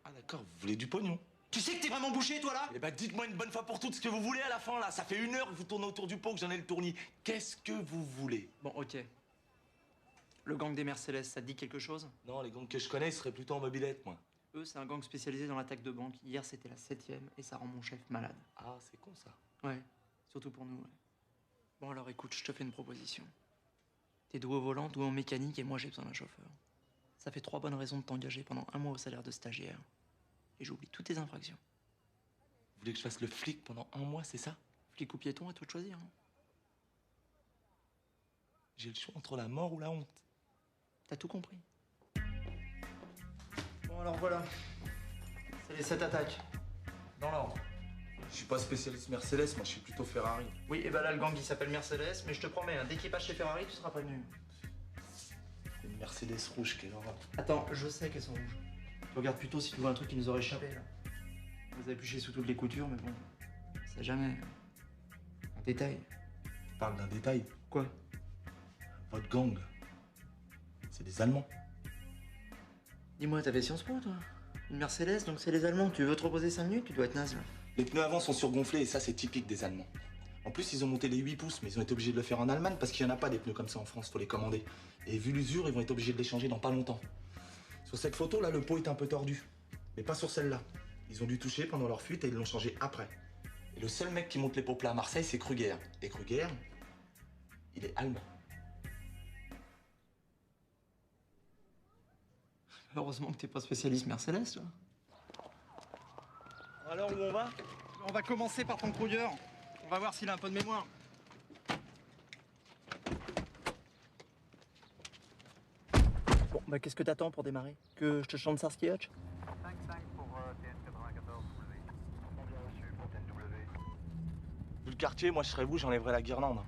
Ah d'accord, vous voulez du pognon? Tu sais que t'es vraiment bouché, toi, là? Eh ben, dites-moi une bonne fois pour toutes ce que vous voulez à la fin, là. Ça fait 1 heure que vous tournez autour du pot, que j'en ai le tournis. Qu'est-ce que vous voulez? Bon, ok. Le gang des Mercedes, ça te dit quelque chose? Non, les gangs que je connais, ils seraient plutôt en mobilette, moi. Eux, c'est un gang spécialisé dans l'attaque de banque. Hier, c'était la 7e et ça rend mon chef malade. Ah, c'est con, ça. Ouais, surtout pour nous, ouais. Bon, alors écoute, je te fais une proposition. T'es doué au volant, doué en mécanique et moi, j'ai besoin d'un chauffeur. Ça fait 3 bonnes raisons de t'engager pendant 1 mois au salaire de stagiaire. Et j'oublie toutes tes infractions. Vous voulez que je fasse le flic pendant 1 mois, c'est ça? Flic ou piéton, à toi de choisir. Hein. J'ai le choix entre la mort ou la honte. T'as tout compris. Bon, alors voilà. C'est les 7 attaques. Dans l'ordre. Je suis pas spécialiste Mercedes, moi je suis plutôt Ferrari. Oui, et ben là, le gang, il s'appelle Mercedes, mais je te promets, hein, dès qu'il passe chez Ferrari, tu seras prévenu. Une Mercedes rouge, quelle horreur. Attends, je sais qu'elles sont rouges. Tu regardes plutôt si tu vois un truc qui nous aurait échappé, là. Vous épluchez sous toutes les coutures, mais bon, c'est jamais un détail. Je parle d'un détail. Quoi? Votre gang, c'est des Allemands. Dis-moi, t'avais Sciences Po, toi? Une Mercedes, donc c'est les Allemands. Tu veux te reposer 5 minutes? Tu dois être naze, là. Les pneus avant sont surgonflés et ça, c'est typique des Allemands. En plus, ils ont monté les 8 pouces, mais ils ont été obligés de le faire en Allemagne parce qu'il n'y en a pas des pneus comme ça en France, faut les commander. Et vu l'usure, ils vont être obligés de les changer dans pas longtemps. Sur cette photo, là, le pot est un peu tordu. Mais pas sur celle-là. Ils ont dû toucher pendant leur fuite et ils l'ont changé après. Et le seul mec qui monte les pots plats à Marseille, c'est Kruger. Et Kruger, il est allemand. Heureusement que t'es pas spécialiste Mercedes, toi. Alors, où on va? On va commencer par ton Kruger. On va voir s'il a un peu de mémoire. Bon, bah qu'est-ce que t'attends pour démarrer? Que je te chante Starsky Hutch? 5-5 pour TS94W. On vient reçu pour TNW. Vu le quartier, moi je serais vous, j'enlèverais la guirlande.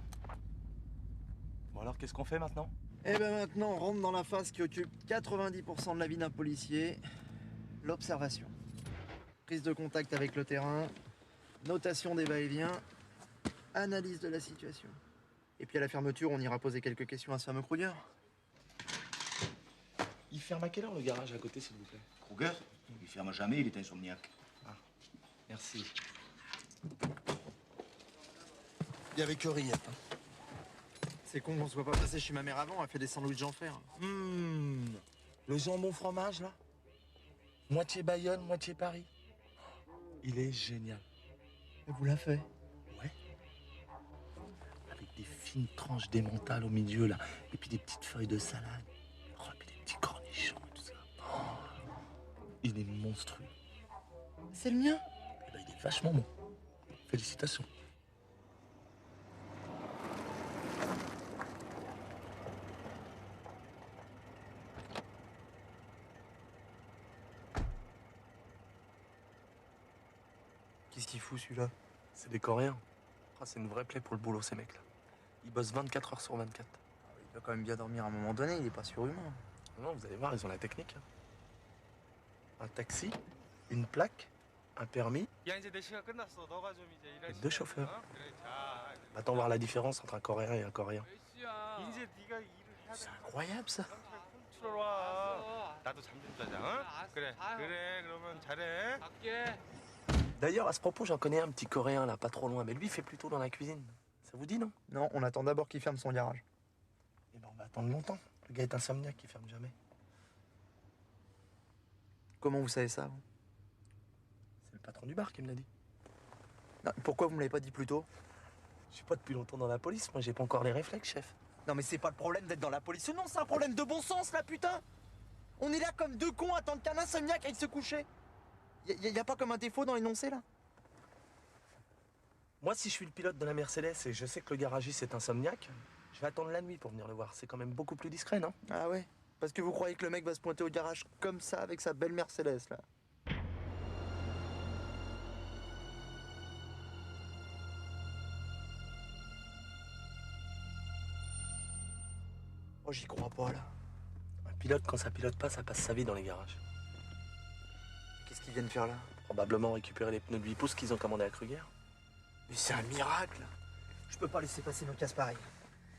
Bon alors, qu'est-ce qu'on fait maintenant? Eh ben maintenant, on rentre dans la phase qui occupe 90% de la vie d'un policier, l'observation. Prise de contact avec le terrain, notation des va-et-vient, analyse de la situation. Et puis à la fermeture, on ira poser quelques questions à ce fameux Kruger. Il ferme à quelle heure le garage à côté, s'il vous plaît? Kruger, il ferme jamais, il est insomniaque. Ah, merci. Il y avait que rillettes. C'est con qu'on se soit pas passé chez ma mère avant, elle fait des sandwichs d'enfer. Le jambon fromage, là? Moitié Bayonne, moitié Paris. Il est génial. Et vous l'a fait? Ouais. Avec des fines tranches d'émental au milieu, là. Et puis des petites feuilles de salade. Oh, et puis des petits cornichons et tout ça. Oh, il est monstrueux. C'est le mien? Eh ben, il est vachement bon. Félicitations. Qu'est-ce qu'il fout celui-là? C'est des Coréens. Ah, c'est une vraie plaie pour le boulot, ces mecs-là. Ils bossent 24 heures sur 24. Il doit quand même bien dormir à un moment donné, il est pas surhumain. Non, vous allez voir, ils ont la technique. Un taxi, une plaque, un permis et 2 chauffeurs. Attends voir la différence entre un Coréen et un Coréen. C'est incroyable, ça. D'ailleurs, à ce propos, j'en connais un petit Coréen, là, pas trop loin. Mais lui, il fait plutôt dans la cuisine. Ça vous dit, non? Non, on attend d'abord qu'il ferme son garage. Eh ben, on va attendre longtemps. Le gars est insomniaque, il ferme jamais. Comment vous savez ça, vous? C'est le patron du bar qui me l'a dit. Non, pourquoi vous me l'avez pas dit plus tôt? Je suis pas depuis longtemps dans la police, moi j'ai pas encore les réflexes, chef. Non mais c'est pas le problème d'être dans la police, non, c'est un problème de bon sens là, putain. On est là comme deux cons à attendre qu'un insomniaque aille se coucher. Y a pas comme un défaut dans l'énoncé là? Moi, si je suis le pilote de la Mercedes et je sais que le garagiste est insomniaque, je vais attendre la nuit pour venir le voir. C'est quand même beaucoup plus discret, non? Ah ouais? Parce que vous croyez que le mec va se pointer au garage comme ça avec sa belle Mercedes là? Oh, j'y crois pas là. Un pilote, quand ça pilote pas, ça passe sa vie dans les garages. Qu'est-ce qu'ils viennent faire là? Probablement récupérer les pneus de 8 pouces qu'ils ont commandés à Kruger. Mais c'est un miracle! Je peux pas laisser passer nos casse pareils.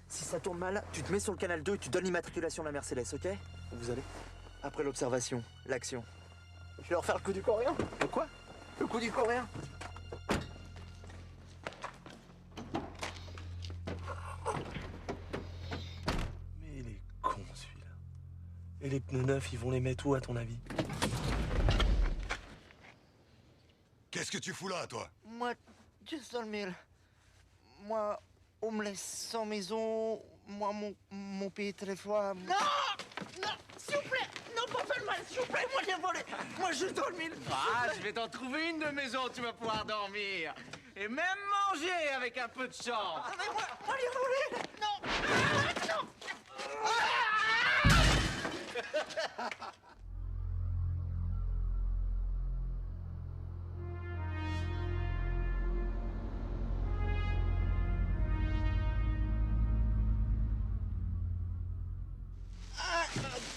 Si ça tourne mal, tu te mets sur le canal 2 et tu donnes l'immatriculation de la Mercedes, ok? Où vous allez? Après l'observation, l'action. Je vais leur faire le coup du coréen. Le quoi? Le coup du coréen. Mais il est con celui-là. Et les pneus neufs, ils vont les mettre où à ton avis? Qu'est-ce que tu fous là, toi? Moi, juste dans le mille. Moi, on me laisse sans maison. Moi, mon pays très froid. Non! Non! S'il vous plaît! Non, pas faire le mal, s'il vous plaît! Moi, j'ai volé! Moi, juste dans le mille! Ah, je vais t'en trouver une de maison, tu vas pouvoir dormir. Et même manger avec un peu de chance. Ah, mais moi, j'ai volé! Non! Ah, non!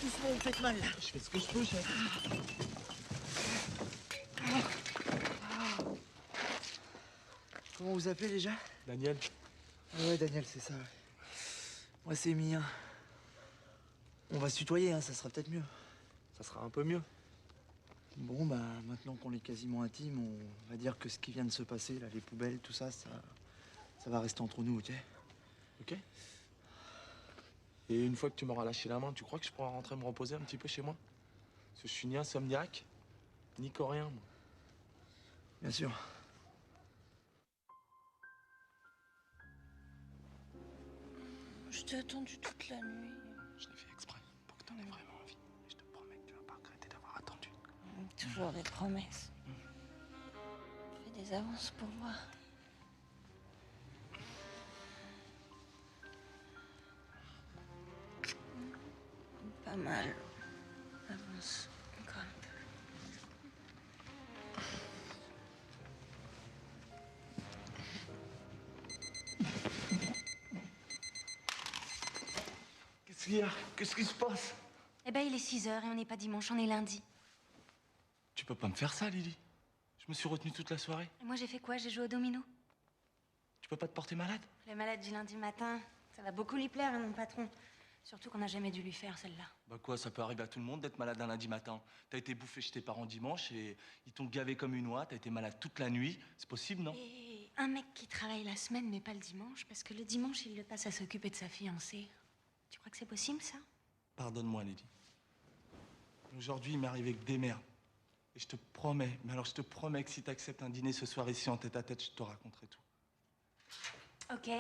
Doucement, vous me faites mal là. Je fais ce que je peux, chef. Comment vous appelez déjà? Daniel. Ah ouais, Daniel, c'est ça. Ouais. Moi, c'est Mia. On va se tutoyer, hein, ça sera peut-être mieux. Ça sera un peu mieux. Bon, bah, maintenant qu'on est quasiment intimes, on va dire que ce qui vient de se passer, là, les poubelles, tout ça, ça va rester entre nous, ok? Ok. Et une fois que tu m'auras lâché la main, tu crois que je pourrai rentrer me reposer un petit peu chez moi? Parce que je suis ni insomniaque, ni coréen, moi. Bien sûr. Je t'ai attendu toute la nuit. Je l'ai fait exprès, pour que t'en aies vraiment envie. Et je te promets que tu vas pas regretter d'avoir attendu. Toujours des promesses. Fais des avances pour voir. Pas mal. Avance encore un peu. Qu'est-ce qu'il y a? Qu'est-ce qui se passe? Eh ben, il est 6h et on n'est pas dimanche, on est lundi. Tu peux pas me faire ça, Lily. Je me suis retenu toute la soirée. Et moi, j'ai fait quoi? J'ai joué au domino. Tu peux pas te porter malade? Le malade du lundi matin, ça va beaucoup lui plaire, hein, mon patron. Surtout qu'on n'a jamais dû lui faire, celle-là. Bah quoi, ça peut arriver à tout le monde d'être malade un lundi matin. T'as été bouffé chez tes parents dimanche et ils t'ont gavé comme une oie, t'as été malade toute la nuit. C'est possible, non? Et un mec qui travaille la semaine, mais pas le dimanche, parce que le dimanche, il le passe à s'occuper de sa fiancée. Tu crois que c'est possible, ça? Pardonne-moi, Lily. Aujourd'hui, il m'est arrivé que des merdes. Et je te promets, mais alors je te promets que si t'acceptes un dîner ce soir ici en tête-à-tête, je te raconterai tout. Ok.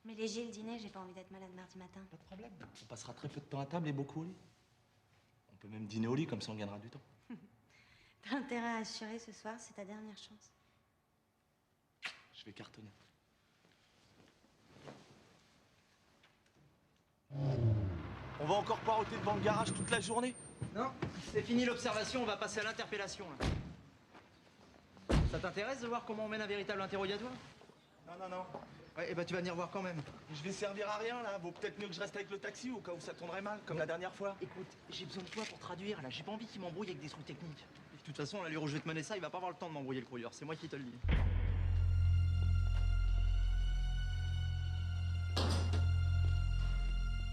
Mais léger le dîner, j'ai pas envie d'être malade mardi matin. Pas de problème. On passera très peu de temps à table et beaucoup au lit. On peut même dîner au lit, comme ça on gagnera du temps. T'as intérêt à assurer ce soir, c'est ta dernière chance. Je vais cartonner. On va encore poireauter devant le garage toute la journée? Non, c'est fini l'observation, on va passer à l'interpellation. Là. Ça t'intéresse de voir comment on mène un véritable interrogatoire? Non, non, non. Ouais, et bah tu vas venir voir quand même. Je vais servir à rien, là. Vaut peut-être mieux que je reste avec le taxi au cas où ça tournerait mal, comme la dernière fois. Écoute, j'ai besoin de toi pour traduire, là. J'ai pas envie qu'il m'embrouille avec des trucs techniques. Et de toute façon, là, je vais te mener ça, il va pas avoir le temps de m'embrouiller le courrier. C'est moi qui te le dis.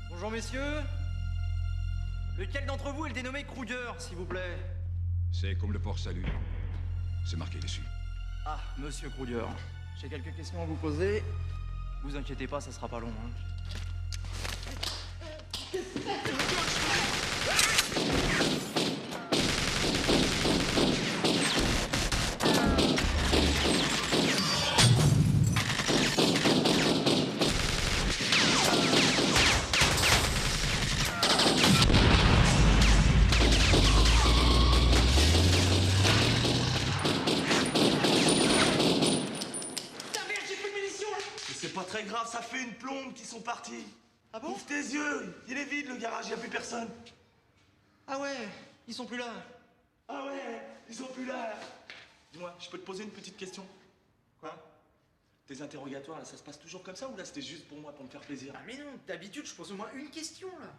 Bonjour, messieurs. Lequel d'entre vous est le dénommé Kruger, s'il vous plaît? C'est comme le port salut. C'est marqué dessus. Ah, monsieur Kruger. J'ai quelques questions à vous poser. Vous inquiétez pas, ça sera pas long. Hein. Très grave, ça fait une plombe qu'ils sont partis. Ah bon? Ouvre tes yeux, il est vide le garage, il n'y a plus personne. Ah ouais, ils sont plus là. Ah ouais, ils sont plus là. Dis-moi, je peux te poser une petite question? Quoi? Tes interrogatoires, là, ça se passe toujours comme ça ou là c'était juste pour moi, pour me faire plaisir? Ah mais non, d'habitude je pose au moins une question là.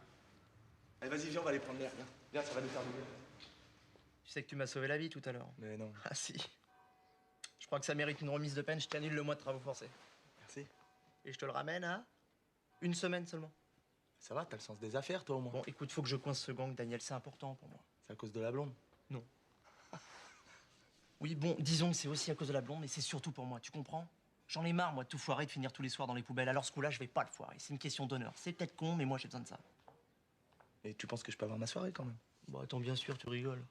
Allez, vas-y, viens, on va aller prendre l'air, viens. Viens, ça va nous faire du bien. Tu sais que tu m'as sauvé la vie tout à l'heure. Mais non. Ah si. Je crois que ça mérite une remise de peine, je t'annule le mois de travaux forcés. Merci. Et je te le ramène à 1 semaine seulement. Ça va, t'as le sens des affaires, toi, au moins. Bon, écoute, faut que je coince ce gang, Daniel, c'est important pour moi. C'est à cause de la blonde? Non. Oui, bon, disons que c'est aussi à cause de la blonde, mais c'est surtout pour moi, tu comprends? J'en ai marre, moi, de tout foirer, de finir tous les soirs dans les poubelles. Alors ce coup-là, je vais pas le foirer. C'est une question d'honneur. C'est peut-être con, mais moi, j'ai besoin de ça. Et tu penses que je peux avoir ma soirée, quand même? Bah, attends, bien sûr, tu rigoles.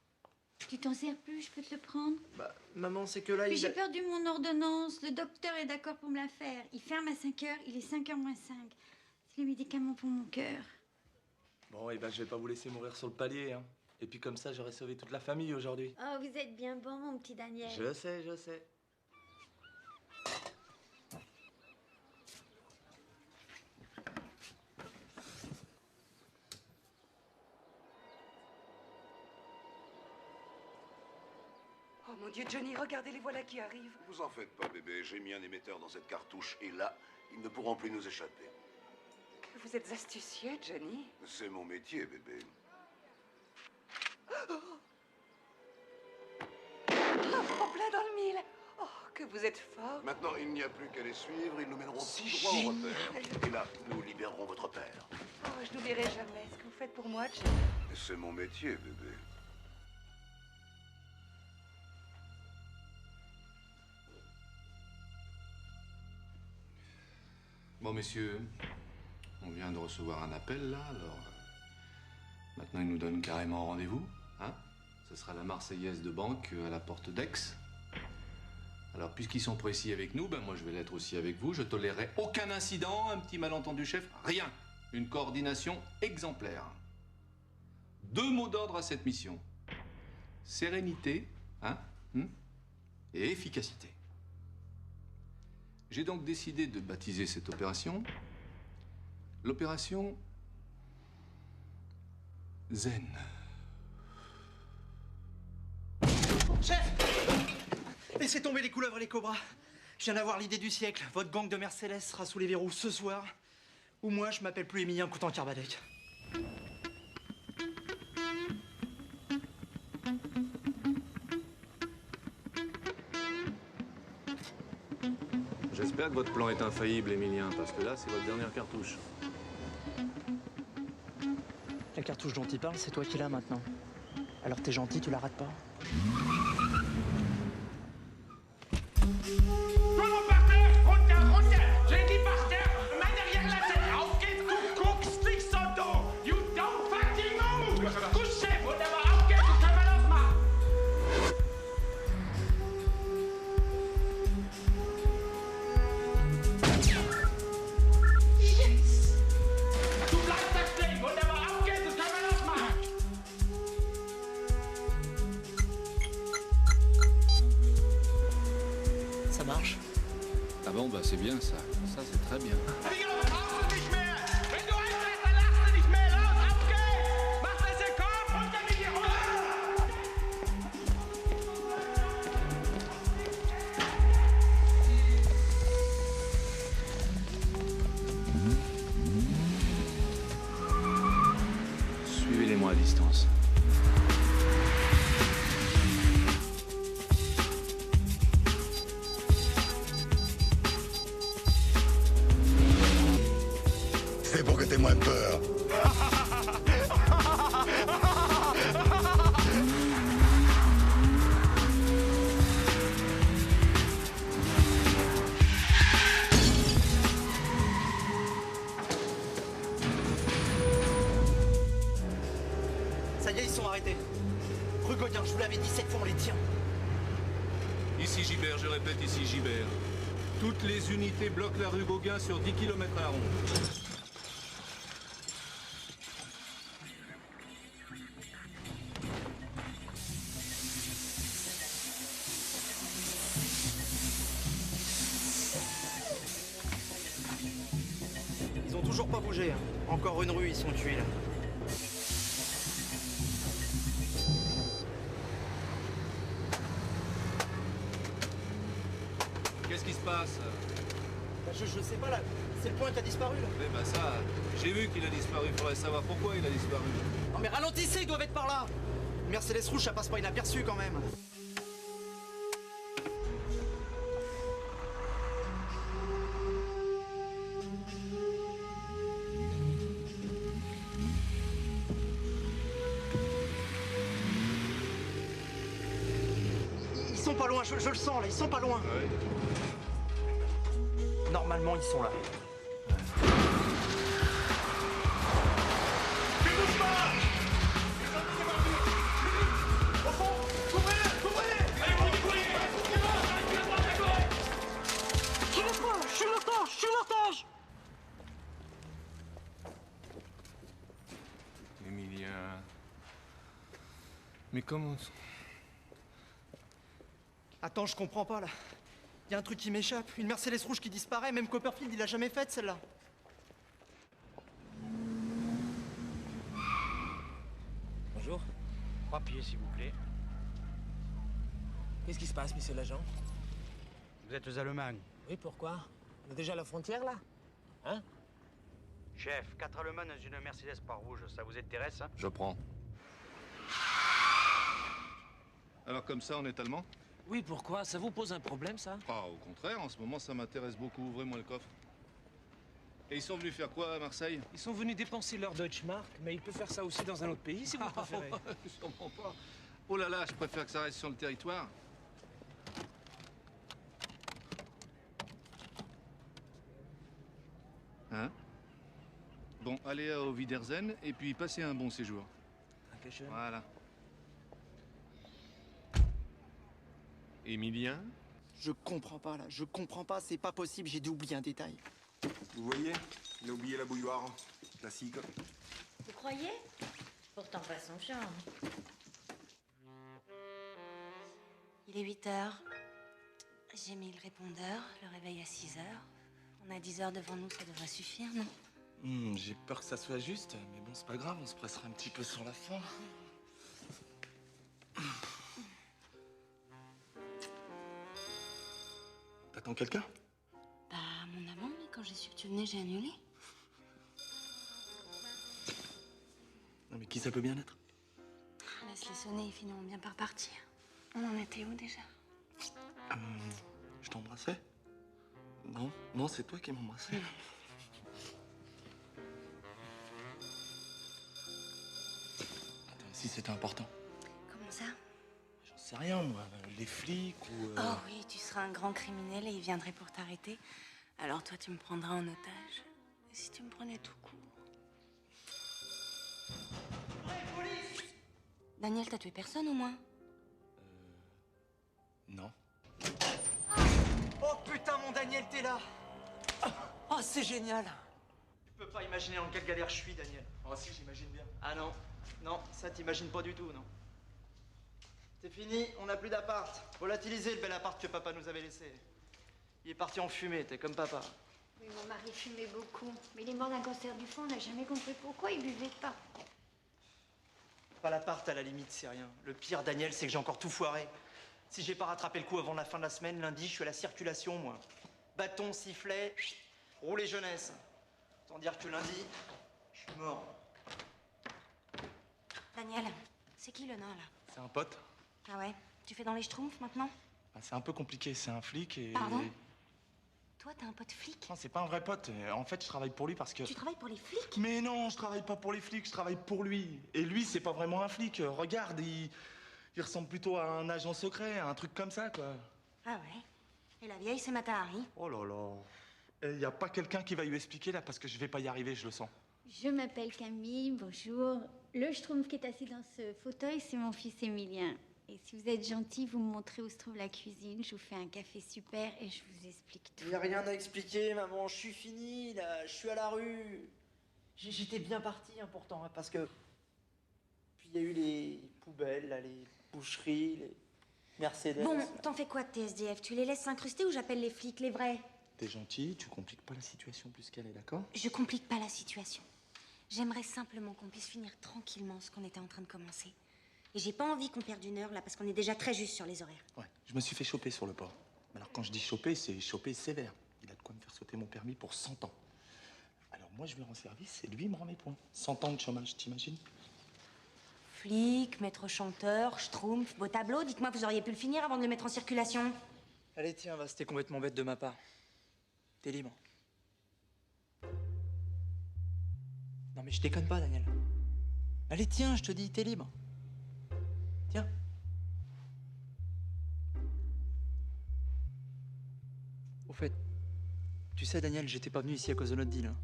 Tu t'en sers plus, je peux te le prendre? Bah, maman, c'est que là, Puis j'ai perdu mon ordonnance. Le docteur est d'accord pour me la faire. Il ferme à 5 h, il est 5 h moins 5. C'est le médicament pour mon cœur. Bon, et ben, je vais pas vous laisser mourir sur le palier, hein. Et puis comme ça, j'aurais sauvé toute la famille aujourd'hui. Oh, vous êtes bien bon, mon petit Daniel. Je sais, je sais. Oh mon Dieu, Johnny, regardez, les voilà qui arrivent. Vous en faites pas, bébé. J'ai mis un émetteur dans cette cartouche et là, ils ne pourront plus nous échapper. Vous êtes astucieux, Johnny. C'est mon métier, bébé. En plein dans le mille. Oh, que vous êtes fort. Maintenant, il n'y a plus qu'à les suivre. Ils nous mèneront tout droit au repère. Et là, nous libérerons votre père. Oh, je n'oublierai jamais ce que vous faites pour moi, Johnny. C'est mon métier, bébé. Bon, messieurs, on vient de recevoir un appel, là, alors... maintenant, ils nous donnent carrément rendez-vous, hein? Ce sera la Marseillaise de banque à la porte d'Aix. Alors, puisqu'ils sont précis avec nous, ben moi, je vais l'être aussi avec vous. Je tolérerai aucun incident, un petit malentendu, chef, rien. Une coordination exemplaire. 2 mots d'ordre à cette mission. Sérénité, hein, et efficacité. J'ai donc décidé de baptiser cette opération l'opération Zen. Chef! Laissez tomber les couleuvres et les cobras. Je viens d'avoir l'idée du siècle. Votre gang de Mercedes sera sous les verrous ce soir. Ou moi, je m'appelle plus Émilien Coutan Carbadec. J'espère que votre plan est infaillible, Émilien, parce que là, c'est votre dernière cartouche. La cartouche dont il parle, c'est toi qui l'as maintenant. Alors t'es gentil, tu la rates pas. J'ai dit par terre, main derrière la tête. Auf geht's, du Kuckstick Sondo. You don't fucking move. Couchez, wunderbar. Auf geht's, können wir das machen. Yes. Du bleibst da stehen, wunderbar. Auf geht's, können wir das machen. Ça marche? Ah bon, bah c'est bien ça. Ça, c'est très bien. Suivez-les-moi à distance. C'est pour que t'aies moins peur. sont arrêtés. Rue Gaudin, je vous l'avais dit 7 fois, on les tient. Ici Gibert, je répète, ici Gibert. Toutes les unités bloquent la rue Gauguin sur 10 km à rond. Ils ont toujours pas bougé. Hein. Encore une rue, ils sont tués là. Qu'est-ce qui se passe? Bah, je sais pas là, c'est le point qui a disparu là. Eh ben ça, j'ai vu qu'il a disparu, il faudrait savoir pourquoi il a disparu. Non mais ralentissez, ils doivent être par là. Une Mercedes rouge, ça passe pas inaperçu quand même. Ils sont pas loin, je le sens là, ils sont pas loin. Ouais. Normalement, ils sont là. Je suis l'otage. Emilien... Mais comment... Attends, je comprends pas là. Il y a un truc qui m'échappe. Une Mercedes rouge qui disparaît. Même Copperfield, il l'a jamais faite celle-là. Bonjour. Papier, s'il vous plaît. Qu'est-ce qui se passe, monsieur l'agent? Vous êtes aux Allemands. Oui, pourquoi? On est déjà à la frontière, là? Hein? Chef, 4 Allemands dans une Mercedes pas rouge, ça vous intéresse? Je prends. Alors comme ça, on est allemand? Oui, pourquoi? Ça vous pose un problème, ça? Ah, au contraire, en ce moment, ça m'intéresse beaucoup. Ouvrez-moi le coffre. Et ils sont venus faire quoi à Marseille? Ils sont venus dépenser leur Deutschmark, mais ils peuvent faire ça aussi dans un autre pays, si vous préférez. Sûrement pas. Oh là là, je préfère que ça reste sur le territoire. Hein? Bon, allez au Wiedersehen et puis passez un bon séjour. Voilà. Emilien? Je comprends pas là, je comprends pas, c'est pas possible, j'ai dû oublier un détail. Vous voyez, il a oublié la bouilloire. Classique. Vous croyez? Pourtant pas son charme. Il est 8 h. J'ai mis le répondeur, le réveil à 6 h. On a 10 heures devant nous, ça devrait suffire, non? J'ai peur que ça soit juste, mais bon, c'est pas grave, on se pressera un petit peu sur la fin. T'attends quelqu'un? Bah, mon amant, mais quand j'ai su que tu venais, j'ai annulé. Non, mais qui ça peut bien être? Laisse-les sonner, ils finiront bien par partir. On en était où déjà? Je t'embrassais? Non, non, c'est toi qui m'embrassais. Attends, si c'était important. Comment ça? J'en sais rien, moi. Les flics ou... Oh oui, tu seras un grand criminel et ils viendraient pour t'arrêter. Alors toi, tu me prendras en otage. Et si tu me prenais tout court? Daniel, t'as tué personne au moins? Non. Oh putain, mon Daniel, t'es là! Oh, c'est génial! Tu peux pas imaginer en quelle galère je suis, Daniel. Oh si, j'imagine bien. Ah non, non, ça t'imagines pas du tout, non. C'est fini, on n'a plus d'appart. Volatilisé le bel appart que papa nous avait laissé. Il est parti en fumée, t'es comme papa. Oui, mon mari fumait beaucoup. Mais il est mort d'un cancer du foie, on n'a jamais compris pourquoi il buvait pas. Pas l'appart, à la limite, c'est rien. Le pire, Daniel, c'est que j'ai encore tout foiré. Si j'ai pas rattrapé le coup avant la fin de la semaine, lundi, je suis à la circulation, moi. Bâton, sifflet, rouler jeunesse. Autant dire que lundi, je suis mort. Daniel, c'est qui le nain, là? C'est un pote. Ah ouais? Tu fais dans les schtroumpfs, maintenant? Bah, c'est un peu compliqué, c'est un flic et... Pardon? Toi, t'as un pote flic? Non, c'est pas un vrai pote. En fait, je travaille pour lui parce que... Tu travailles pour les flics? Mais non, je travaille pas pour les flics, je travaille pour lui. Et lui, c'est pas vraiment un flic. Regarde, il ressemble plutôt à un agent secret, un truc comme ça, quoi. Ah ouais? Et la vieille, c'est Mata Hari? Oh là là. Il y a pas quelqu'un qui va lui expliquer, là, parce que je vais pas y arriver, je le sens. Je m'appelle Camille, bonjour. Le Schtroumpf qui est assis dans ce fauteuil, c'est mon fils Émilien. Et si vous êtes gentil, vous me montrez où se trouve la cuisine. Je vous fais un café super et je vous explique tout. Y a rien à expliquer, maman. Je suis fini, là. Je suis à la rue. J'étais bien parti, hein, pourtant, hein, parce que... Puis il y a eu les poubelles, là, les boucheries, les Mercedes. Bon, t'en fais quoi de tes SDF? Tu les laisses s'incruster ou j'appelle les flics, les vrais? T'es gentil, tu compliques pas la situation plus qu'elle est, d'accord? Je complique pas la situation. J'aimerais simplement qu'on puisse finir tranquillement ce qu'on était en train de commencer. Et j'ai pas envie qu'on perde une heure, là, parce qu'on est déjà très juste sur les horaires. Ouais, je me suis fait choper sur le port. Mais alors quand je dis choper, c'est choper sévère. Il a de quoi me faire sauter mon permis pour 100 ans. Alors moi, je lui rends service et lui, il me rend mes points. 100 ans de chômage, t'imagines? Flic, maître chanteur, schtroumpf, beau tableau. Dites-moi, vous auriez pu le finir avant de le mettre en circulation. Allez, tiens, va, c'était complètement bête de ma part. T'es libre. Non, mais je déconne pas, Daniel. Allez, tiens, je te dis, t'es libre. Tiens. Au fait, tu sais, Daniel, j'étais pas venu ici à cause de notre deal. Hein.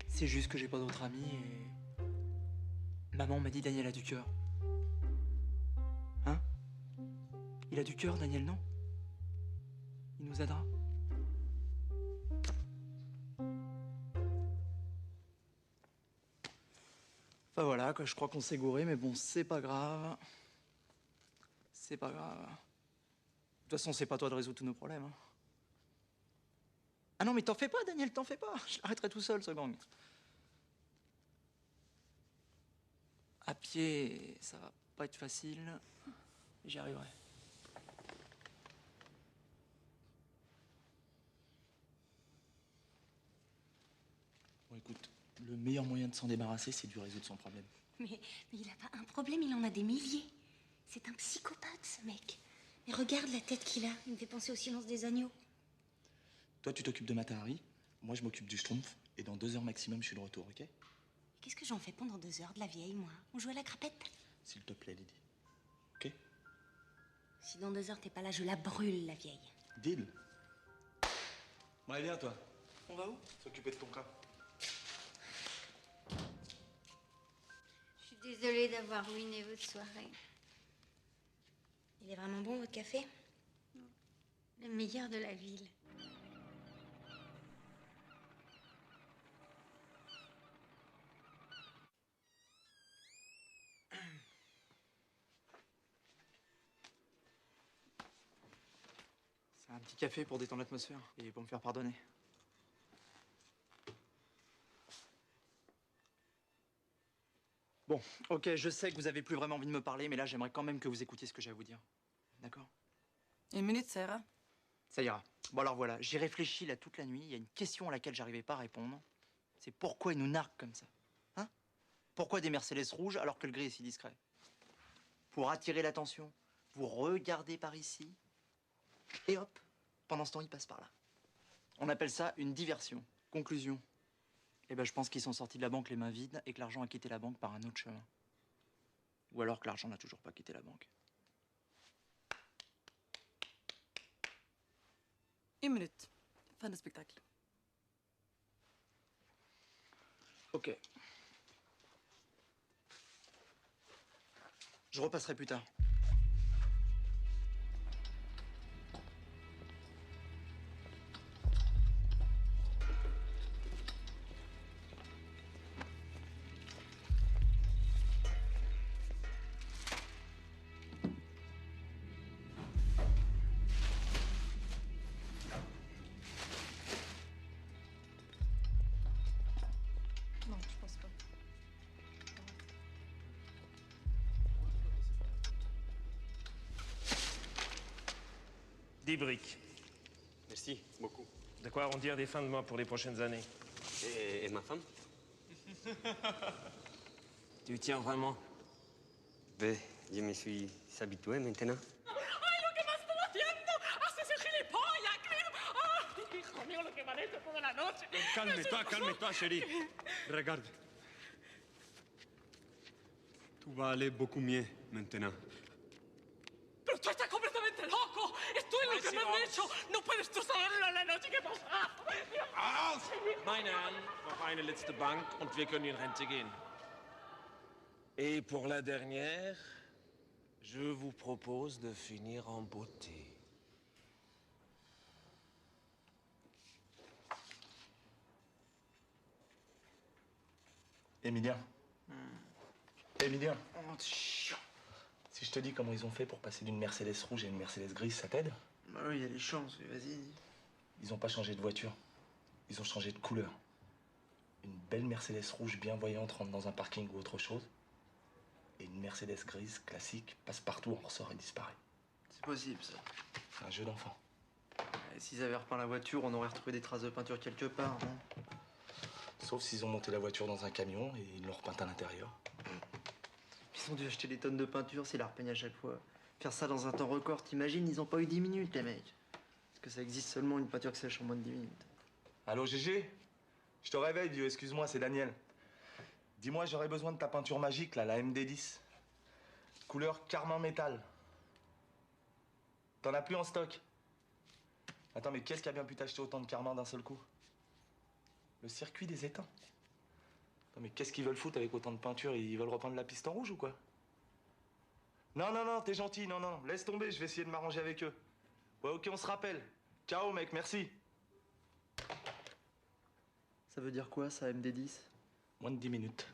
C'est juste que j'ai pas d'autres amis et... Maman m'a dit Daniel a du cœur. Hein? Il a du cœur, Daniel, non? Il nous aidera. Enfin voilà, quoi, je crois qu'on s'est gouré, mais bon, c'est pas grave. C'est pas grave. De toute façon, c'est pas toi de résoudre tous nos problèmes. Hein. Ah non, mais t'en fais pas, Daniel, t'en fais pas. Je l'arrêterai tout seul, ce gang. À pied, ça va pas être facile. J'y arriverai. Bon, écoute, le meilleur moyen de s'en débarrasser, c'est de lui résoudre son problème. Mais il a pas un problème, il en a des milliers. C'est un psychopathe, ce mec. Et regarde la tête qu'il a. Il me fait penser au silence des agneaux. Toi, tu t'occupes de Matahari, moi, je m'occupe du Schtroumpf, et dans 2 heures maximum, je suis de retour, ok? Qu'est-ce que j'en fais pendant 2 heures de la vieille, moi? On joue à la crapette? S'il te plaît, Lydie. Ok? Si dans 2 heures t'es pas là, je la brûle, la vieille. Deal. Bon, allez, viens, toi. On va où? S'occuper de ton cas. Je suis désolée d'avoir ruiné votre soirée. Il est vraiment bon, votre café? Le meilleur de la ville. C'est un petit café pour détendre l'atmosphère et pour me faire pardonner. Bon, ok, je sais que vous avez plus vraiment envie de me parler, mais là, j'aimerais quand même que vous écoutiez ce que j'ai à vous dire. D'accord? Une minute, ça ira. Ça ira. Bon, alors voilà, j'ai réfléchi là toute la nuit. Il y a une question à laquelle j'arrivais pas à répondre. C'est pourquoi ils nous narguent comme ça? Hein? Pourquoi des Mercedes rouges alors que le gris est si discret? Pour attirer l'attention. Vous regardez par ici. Et hop, pendant ce temps, ils passent par là. On appelle ça une diversion. Conclusion. Eh ben, je pense qu'ils sont sortis de la banque les mains vides et que l'argent a quitté la banque par un autre chemin. Ou alors que l'argent n'a toujours pas quitté la banque. Une minute. Fin de spectacle. Ok. Je repasserai plus tard. Non, je pense pas. Des briques. Merci beaucoup. De quoi arrondir des fins de mois pour les prochaines années. Et ma femme? Tu tiens vraiment? Ben, je me suis habitué maintenant. ¡Ay, lo que me están haciendo! ¡Haces el gilipollas, creo! ¡Ay, hijo mío, lo que me han hecho toda la noche! Calme-toi, chérie. Regarde. Tout va aller beaucoup mieux maintenant. ¡Pero tú estás completamente loco! ¡Esto es lo que me han hecho! ¡No puedes tú saberlo en la noche! ¿Qué pasa? Meine Herren, noch eine letzte Bank und wir können in Rente gehen. Et pour la dernière, je vous propose de finir en beauté. Emilien. Emilien. Si je te dis comment ils ont fait pour passer d'une Mercedes rouge à une Mercedes grise, ça t'aide? Bah oui, il y a les chances, vas-y. Ils ont pas changé de voiture. Ils ont changé de couleur. Une belle Mercedes rouge bien voyante rentre dans un parking ou autre chose. Et une Mercedes grise classique passe partout, en ressort et disparaît. C'est possible, ça. C'est un jeu d'enfant. Et s'ils avaient repeint la voiture, on aurait retrouvé des traces de peinture quelque part, non? Sauf s'ils ont monté la voiture dans un camion et ils l'ont repeinte à l'intérieur. Ils ont dû acheter des tonnes de peinture s'ils la repeignent à chaque fois. Faire ça dans un temps record, t'imagines, ils ont pas eu 10 minutes, les mecs. Parce que ça existe seulement une peinture qui sèche en moins de 10 minutes. Allô, GG? Je te réveille, vieux, excuse-moi, c'est Daniel. Dis-moi, j'aurais besoin de ta peinture magique, là, la MD10. Couleur carmin métal. T'en as plus en stock? Attends, mais qu'est-ce qui a bien pu t'acheter autant de carmin d'un seul coup? Le circuit des étangs. Attends, mais qu'est-ce qu'ils veulent foutre avec autant de peinture? Ils veulent repeindre la piste en rouge ou quoi? Non, non, non, t'es gentil, non, non, laisse tomber, je vais essayer de m'arranger avec eux. Ouais, ok, on se rappelle. Ciao, mec, merci. Ça veut dire quoi, ça, MD10? Moins de 10 minutes.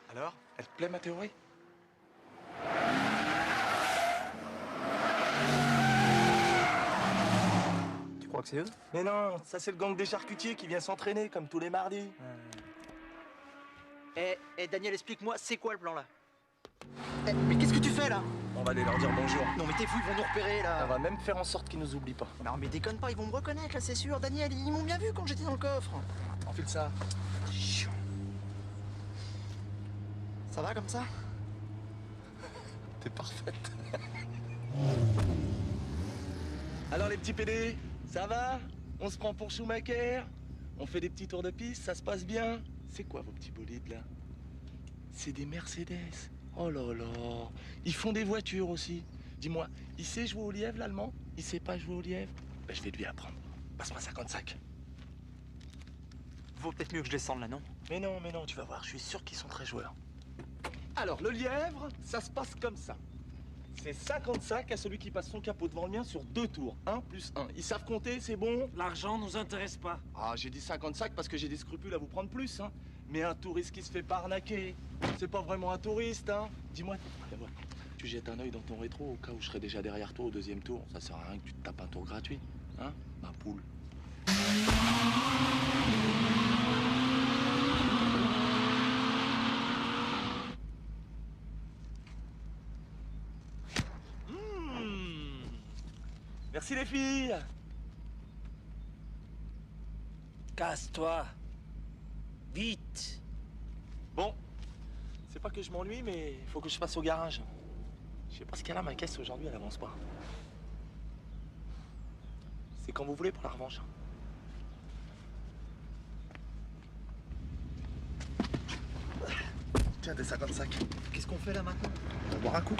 Alors, elle te plaît ma théorie? Tu crois que c'est eux? Mais non, ça c'est le gang des charcutiers qui vient s'entraîner comme tous les mardis. Daniel, explique-moi, c'est quoi le plan là? Mais qu'est-ce que tu fais là? On va aller leur dire bonjour. Non mais t'es fou, ils vont nous repérer là. On va même faire en sorte qu'ils nous oublient pas. Non mais déconne pas, ils vont me reconnaître là, c'est sûr. Daniel, ils m'ont bien vu quand j'étais dans le coffre. Enfile ça. Chiant. Ça va comme ça? T'es parfaite. Alors les petits PD, ça va? On se prend pour Schumacher? On fait des petits tours de piste, ça se passe bien? C'est quoi vos petits bolides là? C'est des Mercedes. Oh là là. Ils font des voitures aussi. Dis-moi, il sait jouer au lièvre l'allemand? Il sait pas jouer au lièvre? Ben, je vais lui apprendre. Passe-moi 55. Vaut peut-être mieux que je descende là, non? Mais non, tu vas voir, je suis sûr qu'ils sont très joueurs. Alors, le lièvre, ça se passe comme ça. C'est 55 à celui qui passe son capot devant le mien sur 2 tours. 1 plus 1. Ils savent compter, c'est bon? L'argent nous intéresse pas. Ah, j'ai dit 55 parce que j'ai des scrupules à vous prendre plus, hein. Mais un touriste qui se fait pas arnaquer, c'est pas vraiment un touriste, hein. Dis-moi, tu jettes un œil dans ton rétro au cas où je serais déjà derrière toi au 2e tour. Ça sert à rien que tu te tapes un tour gratuit, hein, ma poule. Merci les filles. Casse-toi. Vite. Bon, c'est pas que je m'ennuie, mais il faut que je passe au garage. Je sais pas ce qu'elle a, ma caisse aujourd'hui, elle avance pas. C'est quand vous voulez pour la revanche. Tiens, des 55. Qu'est-ce qu'on fait là maintenant? On va boire un coup.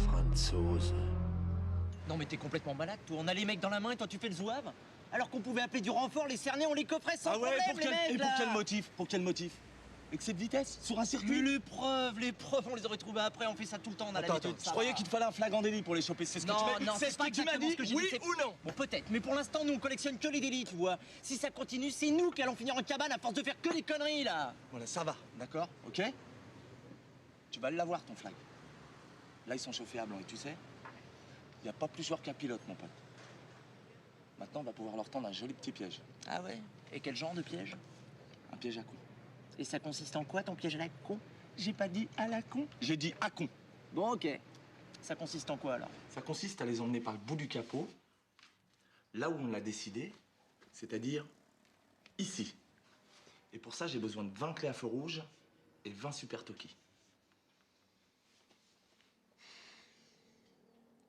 Franzose. Non mais t'es complètement malade, toi. On a les mecs dans la main et toi tu fais le zouave? Alors qu'on pouvait appeler du renfort, les cernés, on les coffrait sans problème, les mecs, et là. pour quel motif? Pour quel motif? Excès de vitesse? Sur un circuit? Mais les preuves, on les aurait trouvées après, on fait ça tout le temps, on a Attends, l'habitude. je croyais qu'il te fallait un flagrant délit pour les choper, c'est ce que tu m'as dit? Non, C'est ce que tu m'as dit? Oui ou non? Bon, peut-être, mais pour l'instant, nous, on collectionne que les délits, tu vois. Si ça continue, c'est nous qui allons finir en cabane à force de faire que des conneries, là. Voilà, ça va, d'accord? Ok? Tu vas l'avoir, ton flag. Là, ils sont chauffés à blanc, et tu sais, il n'y a pas plus joueur qu'un pilote, mon pote. Maintenant, on va pouvoir leur tendre un joli petit piège. Ah ouais? Et quel genre de piège? Un piège à con. Et ça consiste en quoi, ton piège à la con? J'ai pas dit à la con, j'ai dit à con. Bon, ok. Ça consiste en quoi, alors? Ça consiste à les emmener par le bout du capot, là où on l'a décidé, c'est-à-dire ici. Et pour ça, j'ai besoin de 20 clés à feu rouge et 20 super Toki.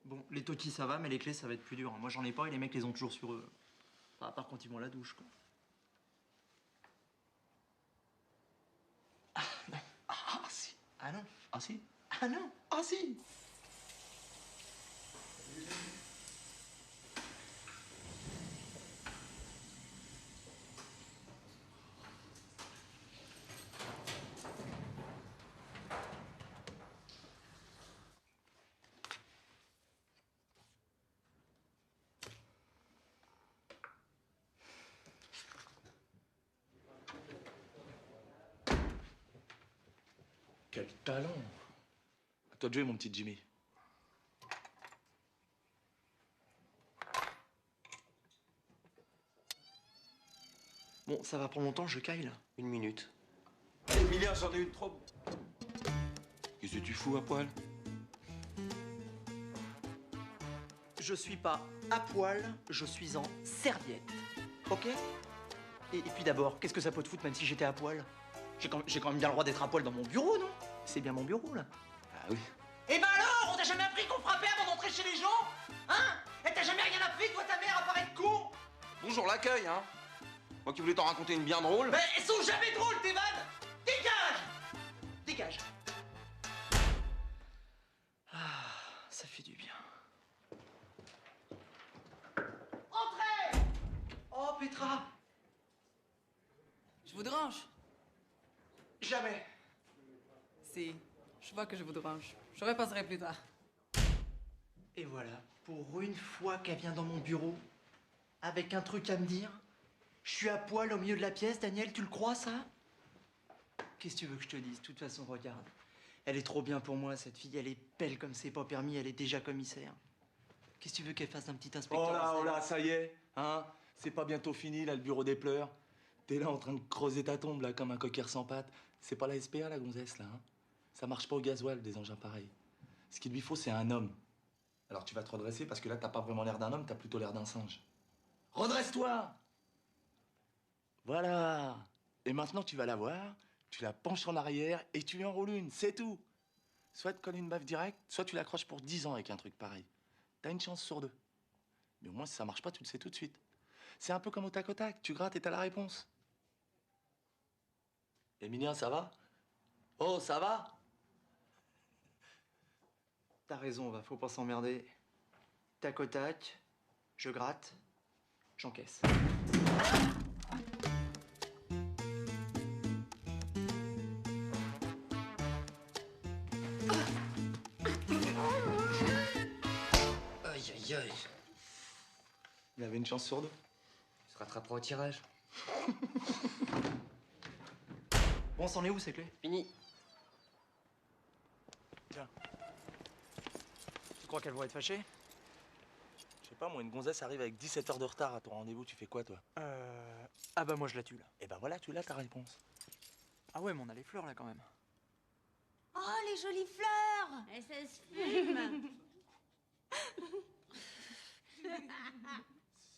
Bon, les Toki ça va, mais les clés ça va être plus dur. Moi j'en ai pas et les mecs les ont toujours sur eux. Enfin, à part quand ils vont à la douche, quoi. Ah non. Ah si. Ah non. Ah si. Ah non. Ah si. Quel talent! À toi de jouer, mon petit Jimmy. Bon, ça va prendre longtemps, je caille là. 1 minute. Emilien, j'en ai une trop. Qu'est-ce que tu fous à poil? Je suis pas à poil, je suis en serviette. Ok? Et puis d'abord, qu'est-ce que ça peut te foutre même si j'étais à poil? J'ai quand même bien le droit d'être à poil dans mon bureau, non? C'est bien mon bureau, là. Ah oui. Eh ben alors, on t'a jamais appris qu'on frappait avant d'entrer chez les gens? Hein? Et t'as jamais rien appris, toi, ta mère, à part être con? Bonjour l'accueil, hein. Moi qui voulais t'en raconter une bien drôle. Mais elles sont jamais drôles, tes vannes! Dégage! Dégage! Ah, ça fait du bien. Entrez! Oh, Petra! Je vous dérange? Jamais. Si, je vois que je vous dérange. Je repasserai plus tard. Et voilà, pour une fois qu'elle vient dans mon bureau, avec un truc à me dire, je suis à poil au milieu de la pièce, Daniel, tu le crois, ça? Qu'est-ce que tu veux que je te dise? De toute façon, regarde. Elle est trop bien pour moi, cette fille. Elle est belle comme c'est pas permis, elle est déjà commissaire. Qu'est-ce que tu veux qu'elle fasse d'un petit inspecteur? Oh là, ça y est, hein? C'est pas bientôt fini, là, le bureau des pleurs. T'es là en train de creuser ta tombe, là, comme un coquillard sans pattes. C'est pas la SPA, la gonzesse, là, hein? Ça marche pas au gasoil, des engins pareils. Ce qu'il lui faut, c'est un homme. Alors tu vas te redresser, parce que là, t'as pas vraiment l'air d'un homme, t'as plutôt l'air d'un singe. Redresse-toi! Voilà! Et maintenant, tu vas la voir, tu la penches en arrière et tu lui enroules une, c'est tout! Soit tu colles une baffe directe, soit tu l'accroches pour 10 ans avec un truc pareil. T'as une chance sur 2. Mais au moins, si ça marche pas, tu le sais tout de suite. C'est un peu comme au tac au tac, tu grattes et t'as la réponse. Emilien, ça va? Oh, ça va? T'as raison, va, faut pas s'emmerder. Tac au tac, je gratte, j'encaisse. Aïe, aïe, aïe. Il avait une chance sur 2. Il se rattrapera au tirage. Bon, c'en est où, ces clés? Fini. Tiens. Tu crois qu'elles vont être fâchées? Je sais pas, moi, une gonzesse arrive avec 17 heures de retard à ton rendez-vous, tu fais quoi, toi? Ah bah moi, je la tue, là. Eh ben voilà, tu l'as ta réponse. Ah ouais, mais on a les fleurs, là, quand même. Oh, les jolies fleurs! Et ça se fume.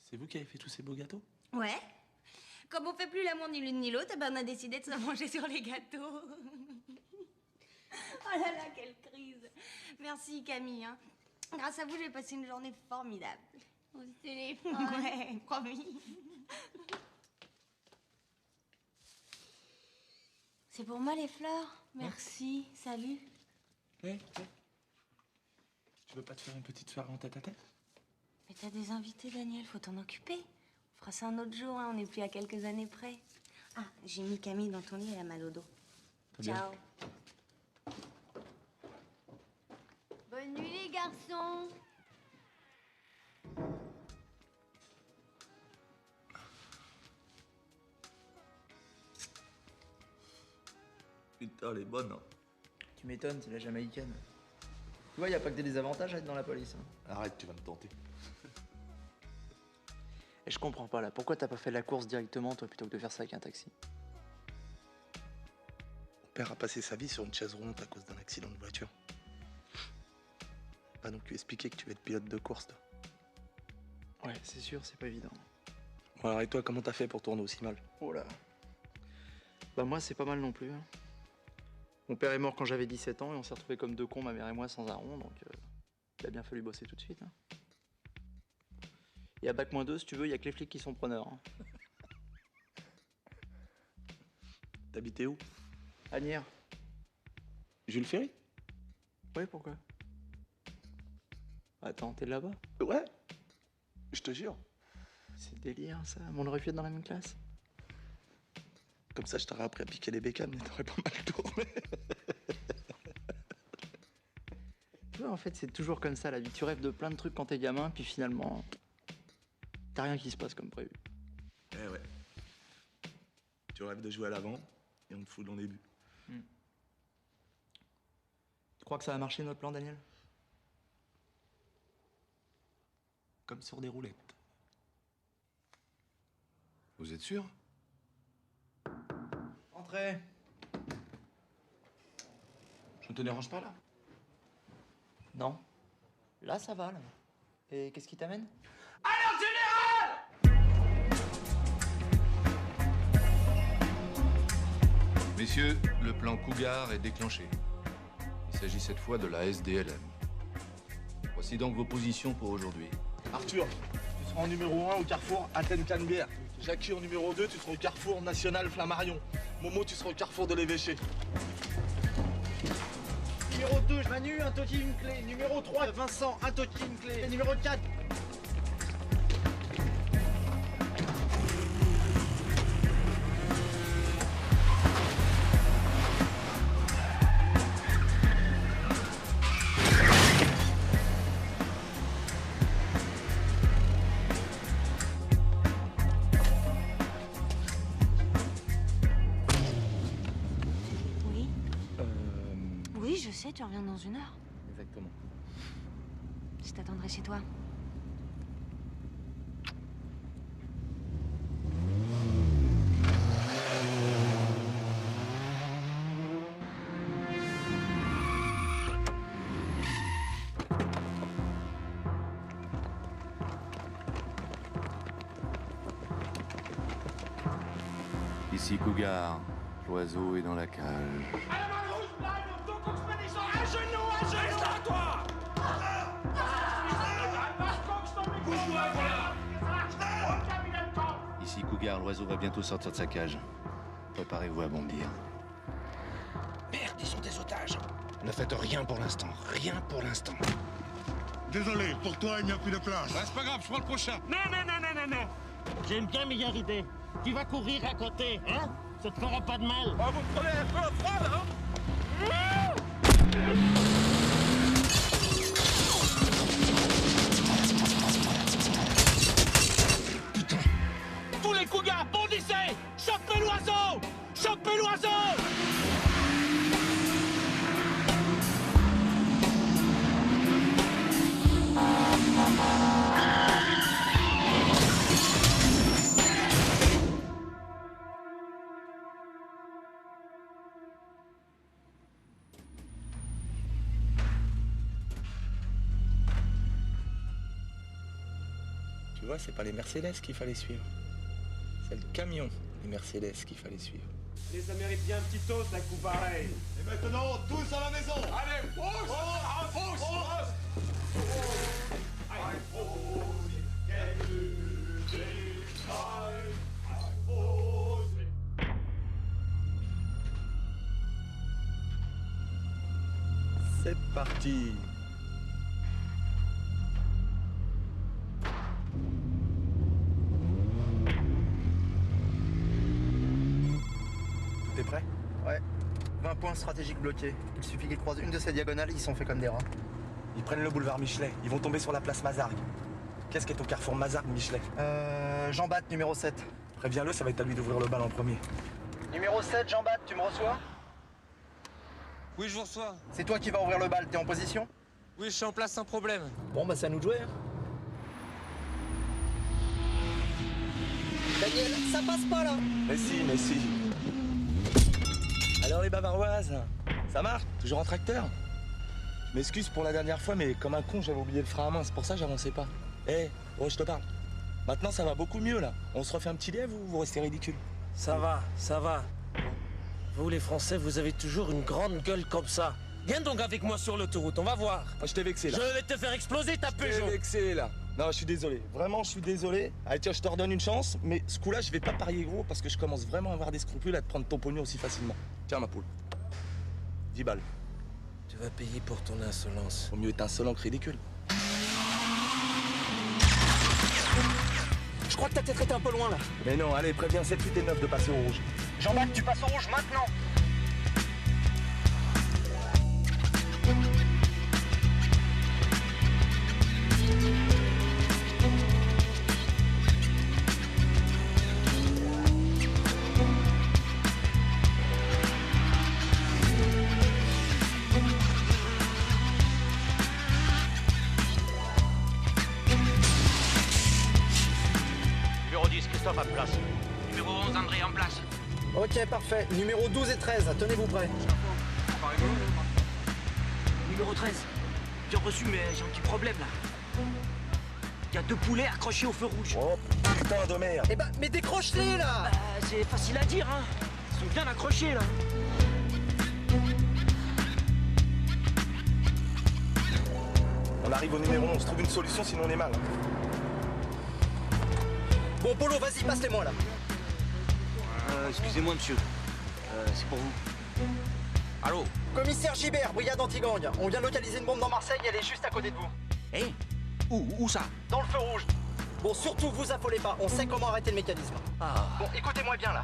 C'est vous qui avez fait tous ces beaux gâteaux? Ouais. Comme on fait plus l'amour ni l'une ni l'autre, eh ben on a décidé de se manger sur les gâteaux. Oh là là, quelle crise. Merci Camille. Hein. Grâce à vous, j'ai passé une journée formidable. On se téléphone. Ouais, promis. C'est pour moi les fleurs. Merci. Salut. Tu veux pas te faire une petite soirée en tête-à-tête? Mais t'as des invités, Daniel, faut t'en occuper. On fera ça un autre jour, hein. On n'est plus à quelques années près. Ah, j'ai mis Camille dans ton lit, elle a mal au dos. Très bien. Ciao. Bonne nuit, les garçons. Putain, elle est bonne, hein. Tu m'étonnes, c'est la jamaïcaine. Tu vois, y a pas que des avantages à être dans la police. Hein. Arrête, tu vas me tenter. Et je comprends pas, là. Pourquoi t'as pas fait la course directement, toi, plutôt que de faire ça avec un taxi? Mon père a passé sa vie sur une chaise roulante à cause d'un accident de voiture. Pas non plus expliquer que tu veux être pilote de course, toi. Ouais, c'est sûr, c'est pas évident. Bon, alors, et toi, comment t'as fait pour tourner aussi mal? Oh là. Bah moi, c'est pas mal non plus. Hein. Mon père est mort quand j'avais 17 ans et on s'est retrouvés comme deux cons, ma mère et moi, sans un rond, donc il a bien fallu bosser tout de suite. Hein. Et à Bac-2, si tu veux, il y a que les flics qui sont preneurs. Hein. T'habitais où? À Nières. Jules Ferry? Ouais, pourquoi? Attends, t'es de là-bas? Ouais, je te jure. C'est délire, ça. On aurait pu être dans la même classe. Comme ça, je t'aurais appris à piquer les bécanes, mais t'aurais pas mal tourné. Tu vois, en fait, c'est toujours comme ça, la vie. Tu rêves de plein de trucs quand t'es gamin, puis finalement, t'as rien qui se passe comme prévu. Eh ouais. Tu rêves de jouer à l'avant, et on te fout dans les buts. Tu crois que ça va marcher, notre plan, Daniel? Comme sur des roulettes. Vous êtes sûr? Entrez. Je ne te dérange pas, là? Non. Là, ça va, là. Et qu'est-ce qui t'amène? Alors, général! Messieurs, le plan Cougar est déclenché. Il s'agit cette fois de la SDLM. Voici donc vos positions pour aujourd'hui. Arthur, tu seras en numéro 1 au carrefour Athènes-Canebière. Jackie en numéro 2, tu seras au carrefour National Flammarion. Momo, tu seras au carrefour de l'Évêché. Numéro 2, Manu, un toki, une clé. Numéro 3, Vincent, un toki, une clé. Et numéro 4. Oui, je sais, tu reviens dans 1 heure. Exactement. Je t'attendrai chez toi. Ici Cougar, l'oiseau est dans la cage. Un genou, reste à toi! Ici Cougar, l'oiseau va bientôt sortir de sa cage. Préparez-vous à bondir. Merde, ils sont des otages. Ne faites rien pour l'instant. Rien pour l'instant. Désolé, pour toi, il n'y a plus de place. C'est pas grave, je prends le prochain. Non. J'ai une bien meilleure idée. Tu vas courir à côté, hein? Ça te fera pas de mal. Oh, vous prenez un peu à froid, là, hein? Tous les cougars, bondissez! Chopez l'oiseau! Chopez l'oiseau! Tu vois, c'est pas les Mercedes qu'il fallait suivre. C'est le camion des Mercedes qu'il fallait suivre. Allez, ça mérite bien un petit toast, un coup pareil. Et maintenant, tous à la maison. Allez, pousse! C'est parti. T'es prêt? Ouais. 20 points stratégiques bloqués. Il suffit qu'ils croisent une de ces diagonales, ils sont faits comme des rats. Ils prennent le boulevard Michelet. Ils vont tomber sur la place Mazargues. Qu'est-ce qui est au carrefour Mazargues-Michelet? Jean Bat, numéro 7. Préviens-le, ça va être à lui d'ouvrir le bal en premier. Numéro 7, Jean Bat, tu me reçois? Oui, je vous reçois. C'est toi qui vas ouvrir le bal, t'es en position? Oui, je suis en place sans problème. Bon, bah c'est à nous de jouer. Hein. Daniel, ça passe pas là! Mais si. Alors les bavaroises, ça marche? Toujours en tracteur? Je m'excuse pour la dernière fois, mais comme un con, j'avais oublié le frein à main, c'est pour ça que j'avançais pas. Oh, je te parle. Maintenant, ça va beaucoup mieux, là. On se refait un petit lièvre ou vous restez ridicule? Ça va. Vous, les Français, vous avez toujours une grande gueule comme ça. Viens donc avec moi sur l'autoroute, on va voir. Je t'ai vexé, là. Je vais te faire exploser ta Je t'ai Peugeot. vexé, là. Non, je suis désolé. Vraiment, je suis désolé. Allez, tiens, je te redonne une chance, mais ce coup-là, je vais pas parier gros parce que je commence vraiment à avoir des scrupules à te prendre ton pognon aussi facilement. Tiens, ma poule. 10 balles. Tu vas payer pour ton insolence. Vaut mieux être insolent que ridicule. Je crois que t'as peut-être été un peu loin là. Mais non, allez, préviens 7, 8 et 9 de passer au rouge. Jean-Marc, tu passes au rouge maintenant. Numéro 10, Christophe en place. Numéro 11, André en place. Ok, parfait. Numéro 12 et 13, tenez-vous prêts. Numéro 13. Bien reçu, mais j'ai un petit problème là. Il y a 2 poulets accrochés au feu rouge. Oh putain de merde. Eh ben, mais décroche-les là. C'est facile à dire, hein. Ils sont bien accrochés là. On arrive au numéro 11, trouve une solution sinon on est mal. Bon, Polo, vas-y, passe-les-moi là. Excusez-moi, monsieur. C'est pour vous. Allô? Commissaire Gibert, brigade anti-gang. On vient de localiser une bombe dans Marseille, elle est juste à côté de vous. Eh? Où ça? Dans le feu rouge. Bon, surtout, vous affolez pas, on sait comment arrêter le mécanisme. Bon, écoutez-moi bien là.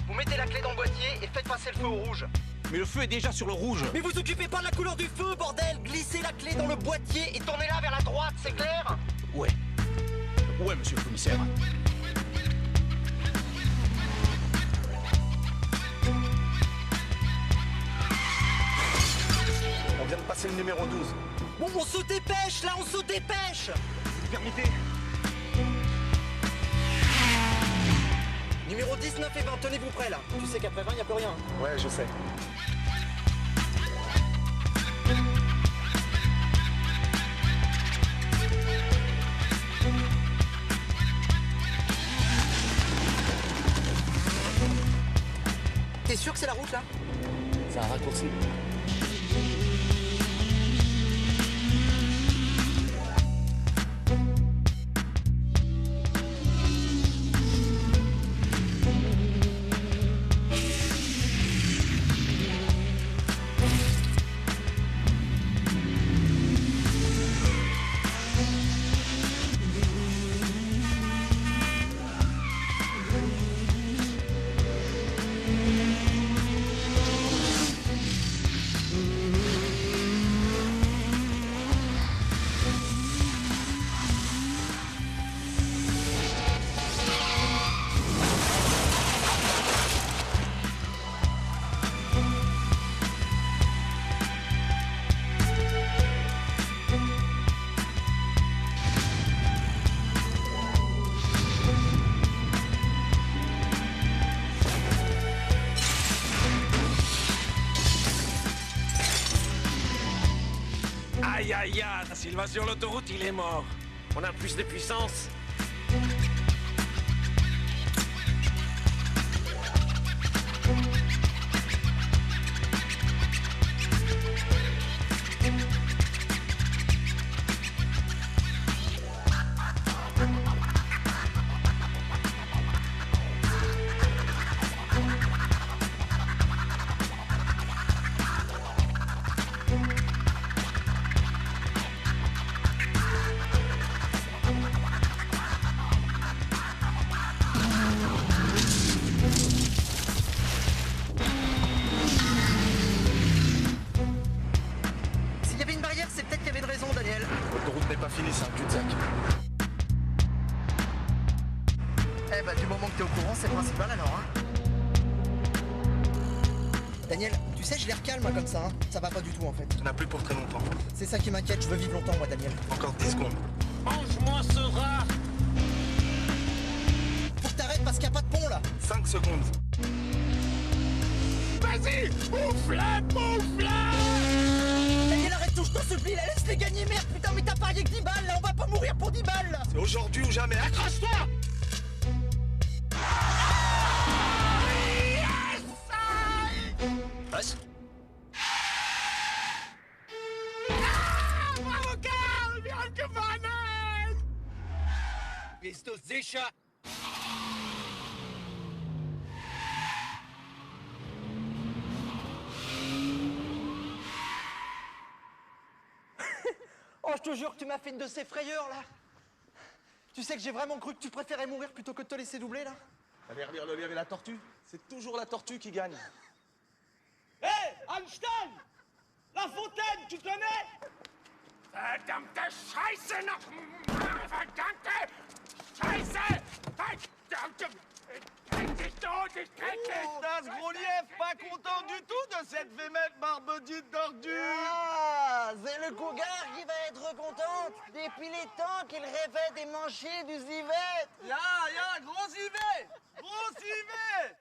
Vous mettez la clé dans le boîtier et faites passer le feu au rouge. Mais le feu est déjà sur le rouge. Mais vous occupez pas de la couleur du feu, bordel! Glissez la clé dans le boîtier et tournez-la vers la droite, c'est clair? Ouais. Ouais, monsieur le commissaire. On vient de passer le numéro 12. Bon, on se dépêche là, on se dépêche! Permettez. Numéro 19 et 20, tenez-vous prêts là. Tu sais qu'après 20, y a plus rien. Ouais, je sais. T'es sûr que c'est la route là? C'est un raccourci. Aïe aïe aïe, s'il va sur l'autoroute, il est mort. On a plus de puissance. S'il y avait une barrière, c'est peut-être qu'il y avait une raison, Daniel. L'autoroute n'est pas finie, c'est un cul-de-sac. Eh bah, du moment que t'es au courant, c'est le principal alors, hein. Daniel, tu sais, je l'air calme moi, comme ça, hein. Ça va pas du tout en fait. Tu n'as plus pour très longtemps. C'est ça qui m'inquiète, je veux vivre longtemps, moi, Daniel. Encore 10 secondes. Mange-moi ce rat. Faut que t'arrêtes parce qu'il n'y a pas de pont là. 5 secondes. Vas-y, oufle, oufle. Daniel, arrête, touche-toi ce pli, là, laisse-les gagner, merde. Putain, mais t'as parié que 10 balles là, on va pas mourir pour 10 balles là. C'est aujourd'hui ou jamais. Accroche-toi. Passe. du sicher? Oh, je te jure que tu m'as fait une de ces frayeurs, là. Tu sais que j'ai vraiment cru que tu préférais mourir plutôt que de te laisser doubler, là. Allez relire le lire et la tortue. C'est toujours la tortue qui gagne. Hé, Einstein! La Fontaine, tu connais? Verdammte Scheiße noch! Verdammte Scheiße! Verdammte... Kenn dich tot, ich kenn dich! Das gros lièvre, pas content du tout de cette vémette barbedite d'ordure! Ah, c'est le cougar qui va être contente. Depuis les temps qu'il rêvait des manchets du Zivet. Ya, gros Zivet! Gros Zivet!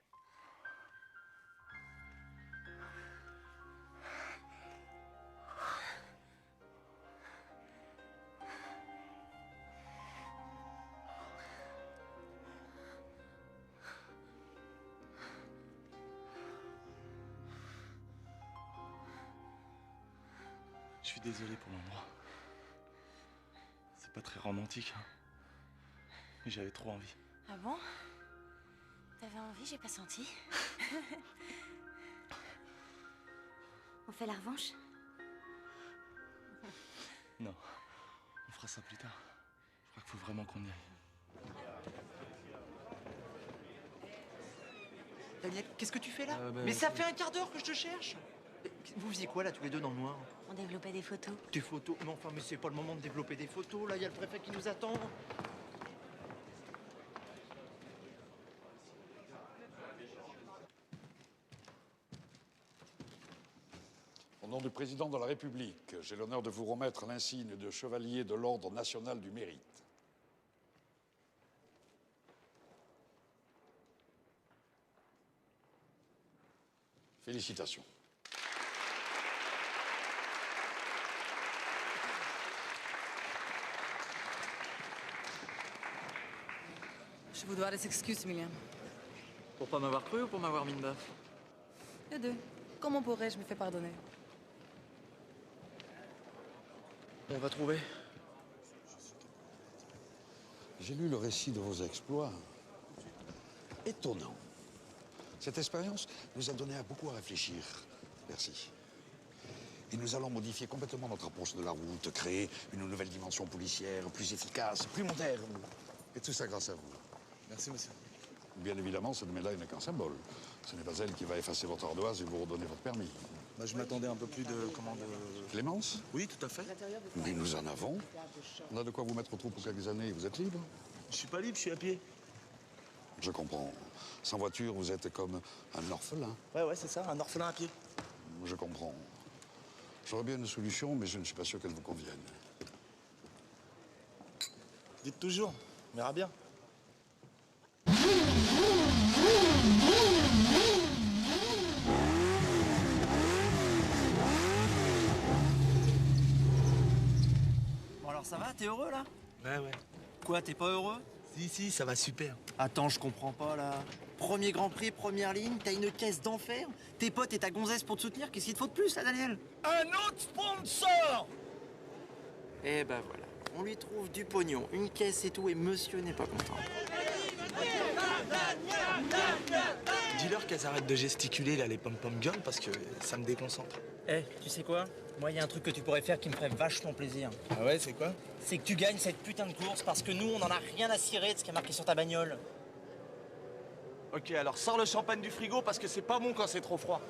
Je suis désolé pour l'endroit. C'est pas très romantique, hein. Mais j'avais trop envie. Ah bon? T'avais envie, j'ai pas senti. On fait la revanche? Non, on fera ça plus tard. Je crois qu'il faut vraiment qu'on y aille. Daniel, qu'est-ce que tu fais là? Mais ça fait un quart d'heure que je te cherche. Vous faisiez quoi là tous les deux dans le noir? On développait des photos. Des photos? Mais enfin, mais c'est pas le moment de développer des photos, là, il y a le préfet qui nous attend. Au nom du président de la République, j'ai l'honneur de vous remettre l'insigne de chevalier de l'Ordre national du mérite. Félicitations. Je vous dois des excuses, Emilien. Pour pas m'avoir cru ou pour m'avoir mis une baffe? Les deux. Comment pourrais-je me faire pardonner? On va trouver. J'ai lu le récit de vos exploits. Étonnant. Cette expérience nous a donné beaucoup à réfléchir. Merci. Et nous allons modifier complètement notre approche de la route, créer une nouvelle dimension policière, plus efficace, plus moderne. Et tout ça grâce à vous. Merci, monsieur. Bien évidemment, cette médaille n'est qu'un symbole. Ce n'est pas elle qui va effacer votre ardoise et vous redonner votre permis. Bah, je m'attendais un peu plus de... Clémence? Oui, tout à fait. Mais nous en avons. On a de quoi vous mettre au trou pour quelques années. Vous êtes libre? Je suis pas libre, je suis à pied. Je comprends. Sans voiture, vous êtes comme un orphelin. Ouais, c'est ça, un orphelin à pied. Je comprends. J'aurais bien une solution, mais je ne suis pas sûr qu'elle vous convienne. Dites toujours, on verra bien. Bon alors ça va, t'es heureux là? Ouais. Quoi, t'es pas heureux? Si, ça va super. Attends, je comprends pas là. Premier Grand Prix, première ligne, t'as une caisse d'enfer. Tes potes et ta gonzesse pour te soutenir, qu'est-ce qu'il te faut de plus là, Daniel? Un autre sponsor! Eh ben voilà, on lui trouve du pognon, une caisse et tout, et monsieur n'est pas content. Dis-leur qu'elles arrêtent de gesticuler là, les pom-pom girls, parce que ça me déconcentre. Eh, tu sais quoi? Moi, il y a un truc que tu pourrais faire qui me ferait vachement plaisir. Ah ouais, c'est quoi? C'est que tu gagnes cette putain de course parce que nous, on en a rien à cirer de ce qui est marqué sur ta bagnole. Ok, alors sors le champagne du frigo parce que c'est pas bon quand c'est trop froid.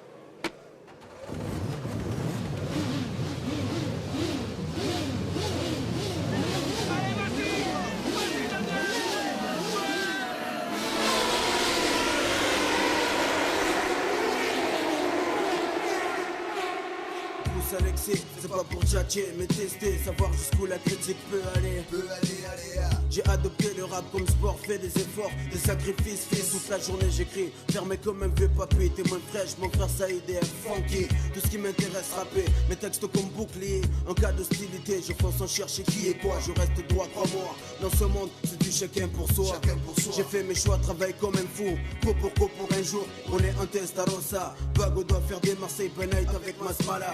À l'excès, c'est pas pour tchatcher, mais tester, savoir jusqu'où la critique peut aller. J'ai adopté le rap comme sport, fait des efforts, des sacrifices, fait toute la journée j'écris, fermé comme un vieux papier, témoin fraîche, mon frère Saïd est funky. Tout ce qui m'intéresse rapper, mes textes comme bouclier, en cas d'hostilité, je fonce en chercher qui est quoi, je reste droit, crois-moi. Dans ce monde, c'est du chacun pour soi. J'ai fait mes choix, travaille comme un fou, coup pour un jour, on est un Testarossa. Bago doit faire des Marseille Benite avec Masmala,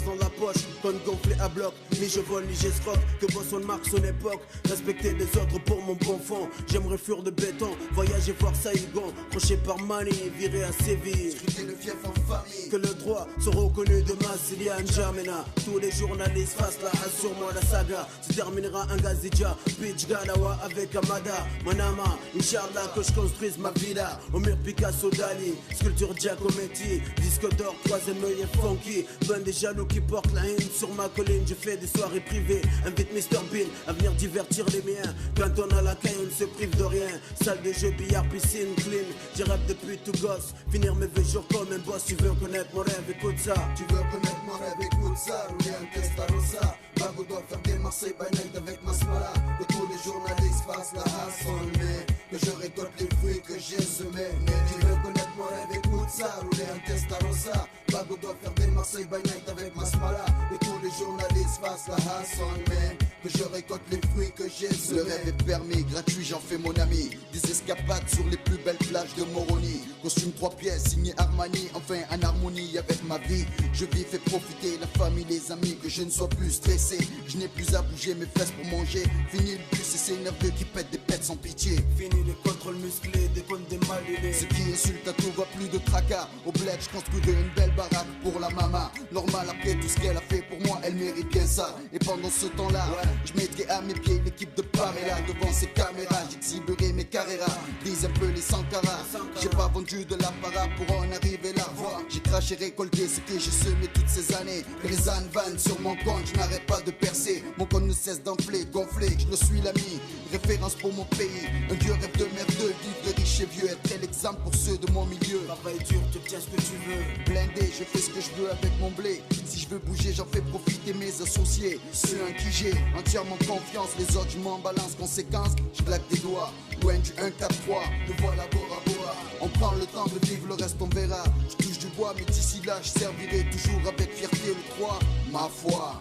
balles dans la poche, conne gonflée à bloc. Ni je vole, ni j'escroque, que Boston marque son époque. Respecter les autres pour mon bon fond. J'aimerais fuir de béton, voyager voir Saïgon. Croché par Mani, viré à Séville. Scruter le fief en famille. Que le droit soit reconnu demain s'il y a un N'Djamena. Tous les journalistes fassent la hache sur moi, la saga se terminera un Gazidja. Pitch Galawa avec Amada, Manama. Inch'Allah que je construise ma villa. Au mur Picasso Dali, sculpture Giacometti. Disque d'or, troisième œil et funky. Ben des jaloux qui portent la haine sur ma colline. Je fais des soirées privées, invite Mr Bean à venir divertir les miens. Quand on a la caille, on ne se prive de rien. Salle de jeu, billard, piscine, clean. J'y rêve depuis tout gosse, finir mes vieux jours comme un boss. Tu veux connaître mon rêve, écoute ça. Tu veux connaître mon rêve, écoute ça. Rouler un Testarossa. Mago doit faire des Marseille by night avec Masmala. Que tous les journalistes fassent la hasse en mai. Que je récolte les fruits que j'ai semés. Tu veux connaître mon rêve, écoute ça. Rouler un Testarossa. Mago doit faire des Marseille by night avec Masmala. Que tous les journalistes fassent la hasse en mai. Que je récolte les fruits que j'ai semés. Le rêve est permis, gratuit, j'en fais mon ami. Des escapades sur les plus belles plages de Moroni. Costume 3 pièces, signé Armani. Enfin en harmonie avec ma vie. Je vis, fais profiter la famille, les amis. Que je ne sois plus stressé. Je n'ai plus à bouger mes fesses pour manger. Fini le bus et c'est nerveux qui pète des pètes sans pitié. Fini les contrôles musclés, des comptes des malulés. Ce qui insulte à tout va plus de tracas. Au bled je construis une belle baraque pour la maman. Normal après tout ce qu'elle a fait pour moi, elle mérite bien ça. Et pendant ce temps-là, je mettrai à mes pieds l'équipe de Pamela. Devant ces caméras, j'exhiberai mes carreras. Dis un peu les Sankara. J'ai pas vendu de l'apparat pour en arriver là. J'ai craché, récolté ce que j'ai semé toutes ces années. Que les ânes vannent sur mon compte, je n'arrête pas de percer. Mon compte ne cesse d'enfler, gonfler, je le suis l'ami. Référence pour mon pays, un vieux rêve de merdeux. Vivre riche et vieux, être l'exemple pour ceux de mon milieu. Travail dur, tu obtiens ce que tu veux. Blindé, je fais ce que je veux avec mon blé. Si je veux bouger, j'en fais profiter mes associés. Ceux en qui j'ai entièrement confiance. Les autres, je m'en balance, conséquence, je claque des doigts. Loin du 1, 4, 3, de voilà Bora Bora. On prend le temps de vivre, le reste on verra. Je touche du bois, mais d'ici là, je servirai toujours avec fierté le 3, ma foi.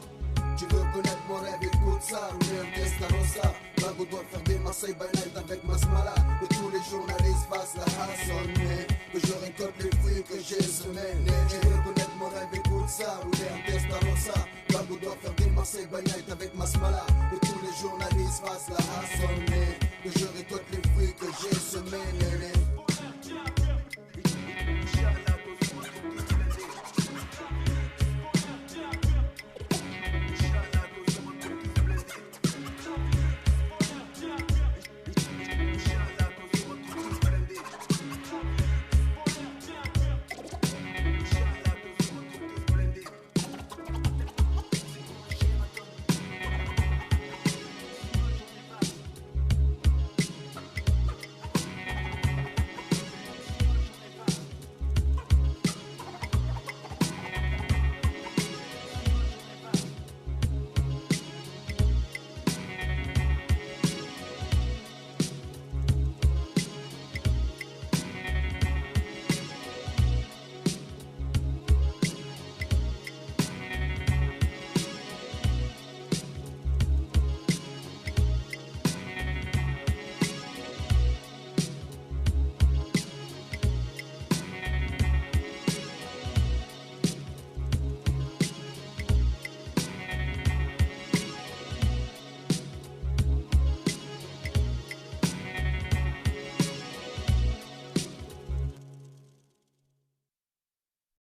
Tu veux connaître mon rêve, écoute ça. Rouler un Testarossa. Mago doit faire des Marseille by night avec Masmala. Que tous les journalistes fassent la hasse en mai. Que je récolte les fruits que j'ai semés. Tu veux connaître mon rêve, écoute ça. Rouler un Testarossa. Mago doit faire des Marseille by night avec Masmala. Que tous les journalistes fassent la hasse en mai. Que je récolte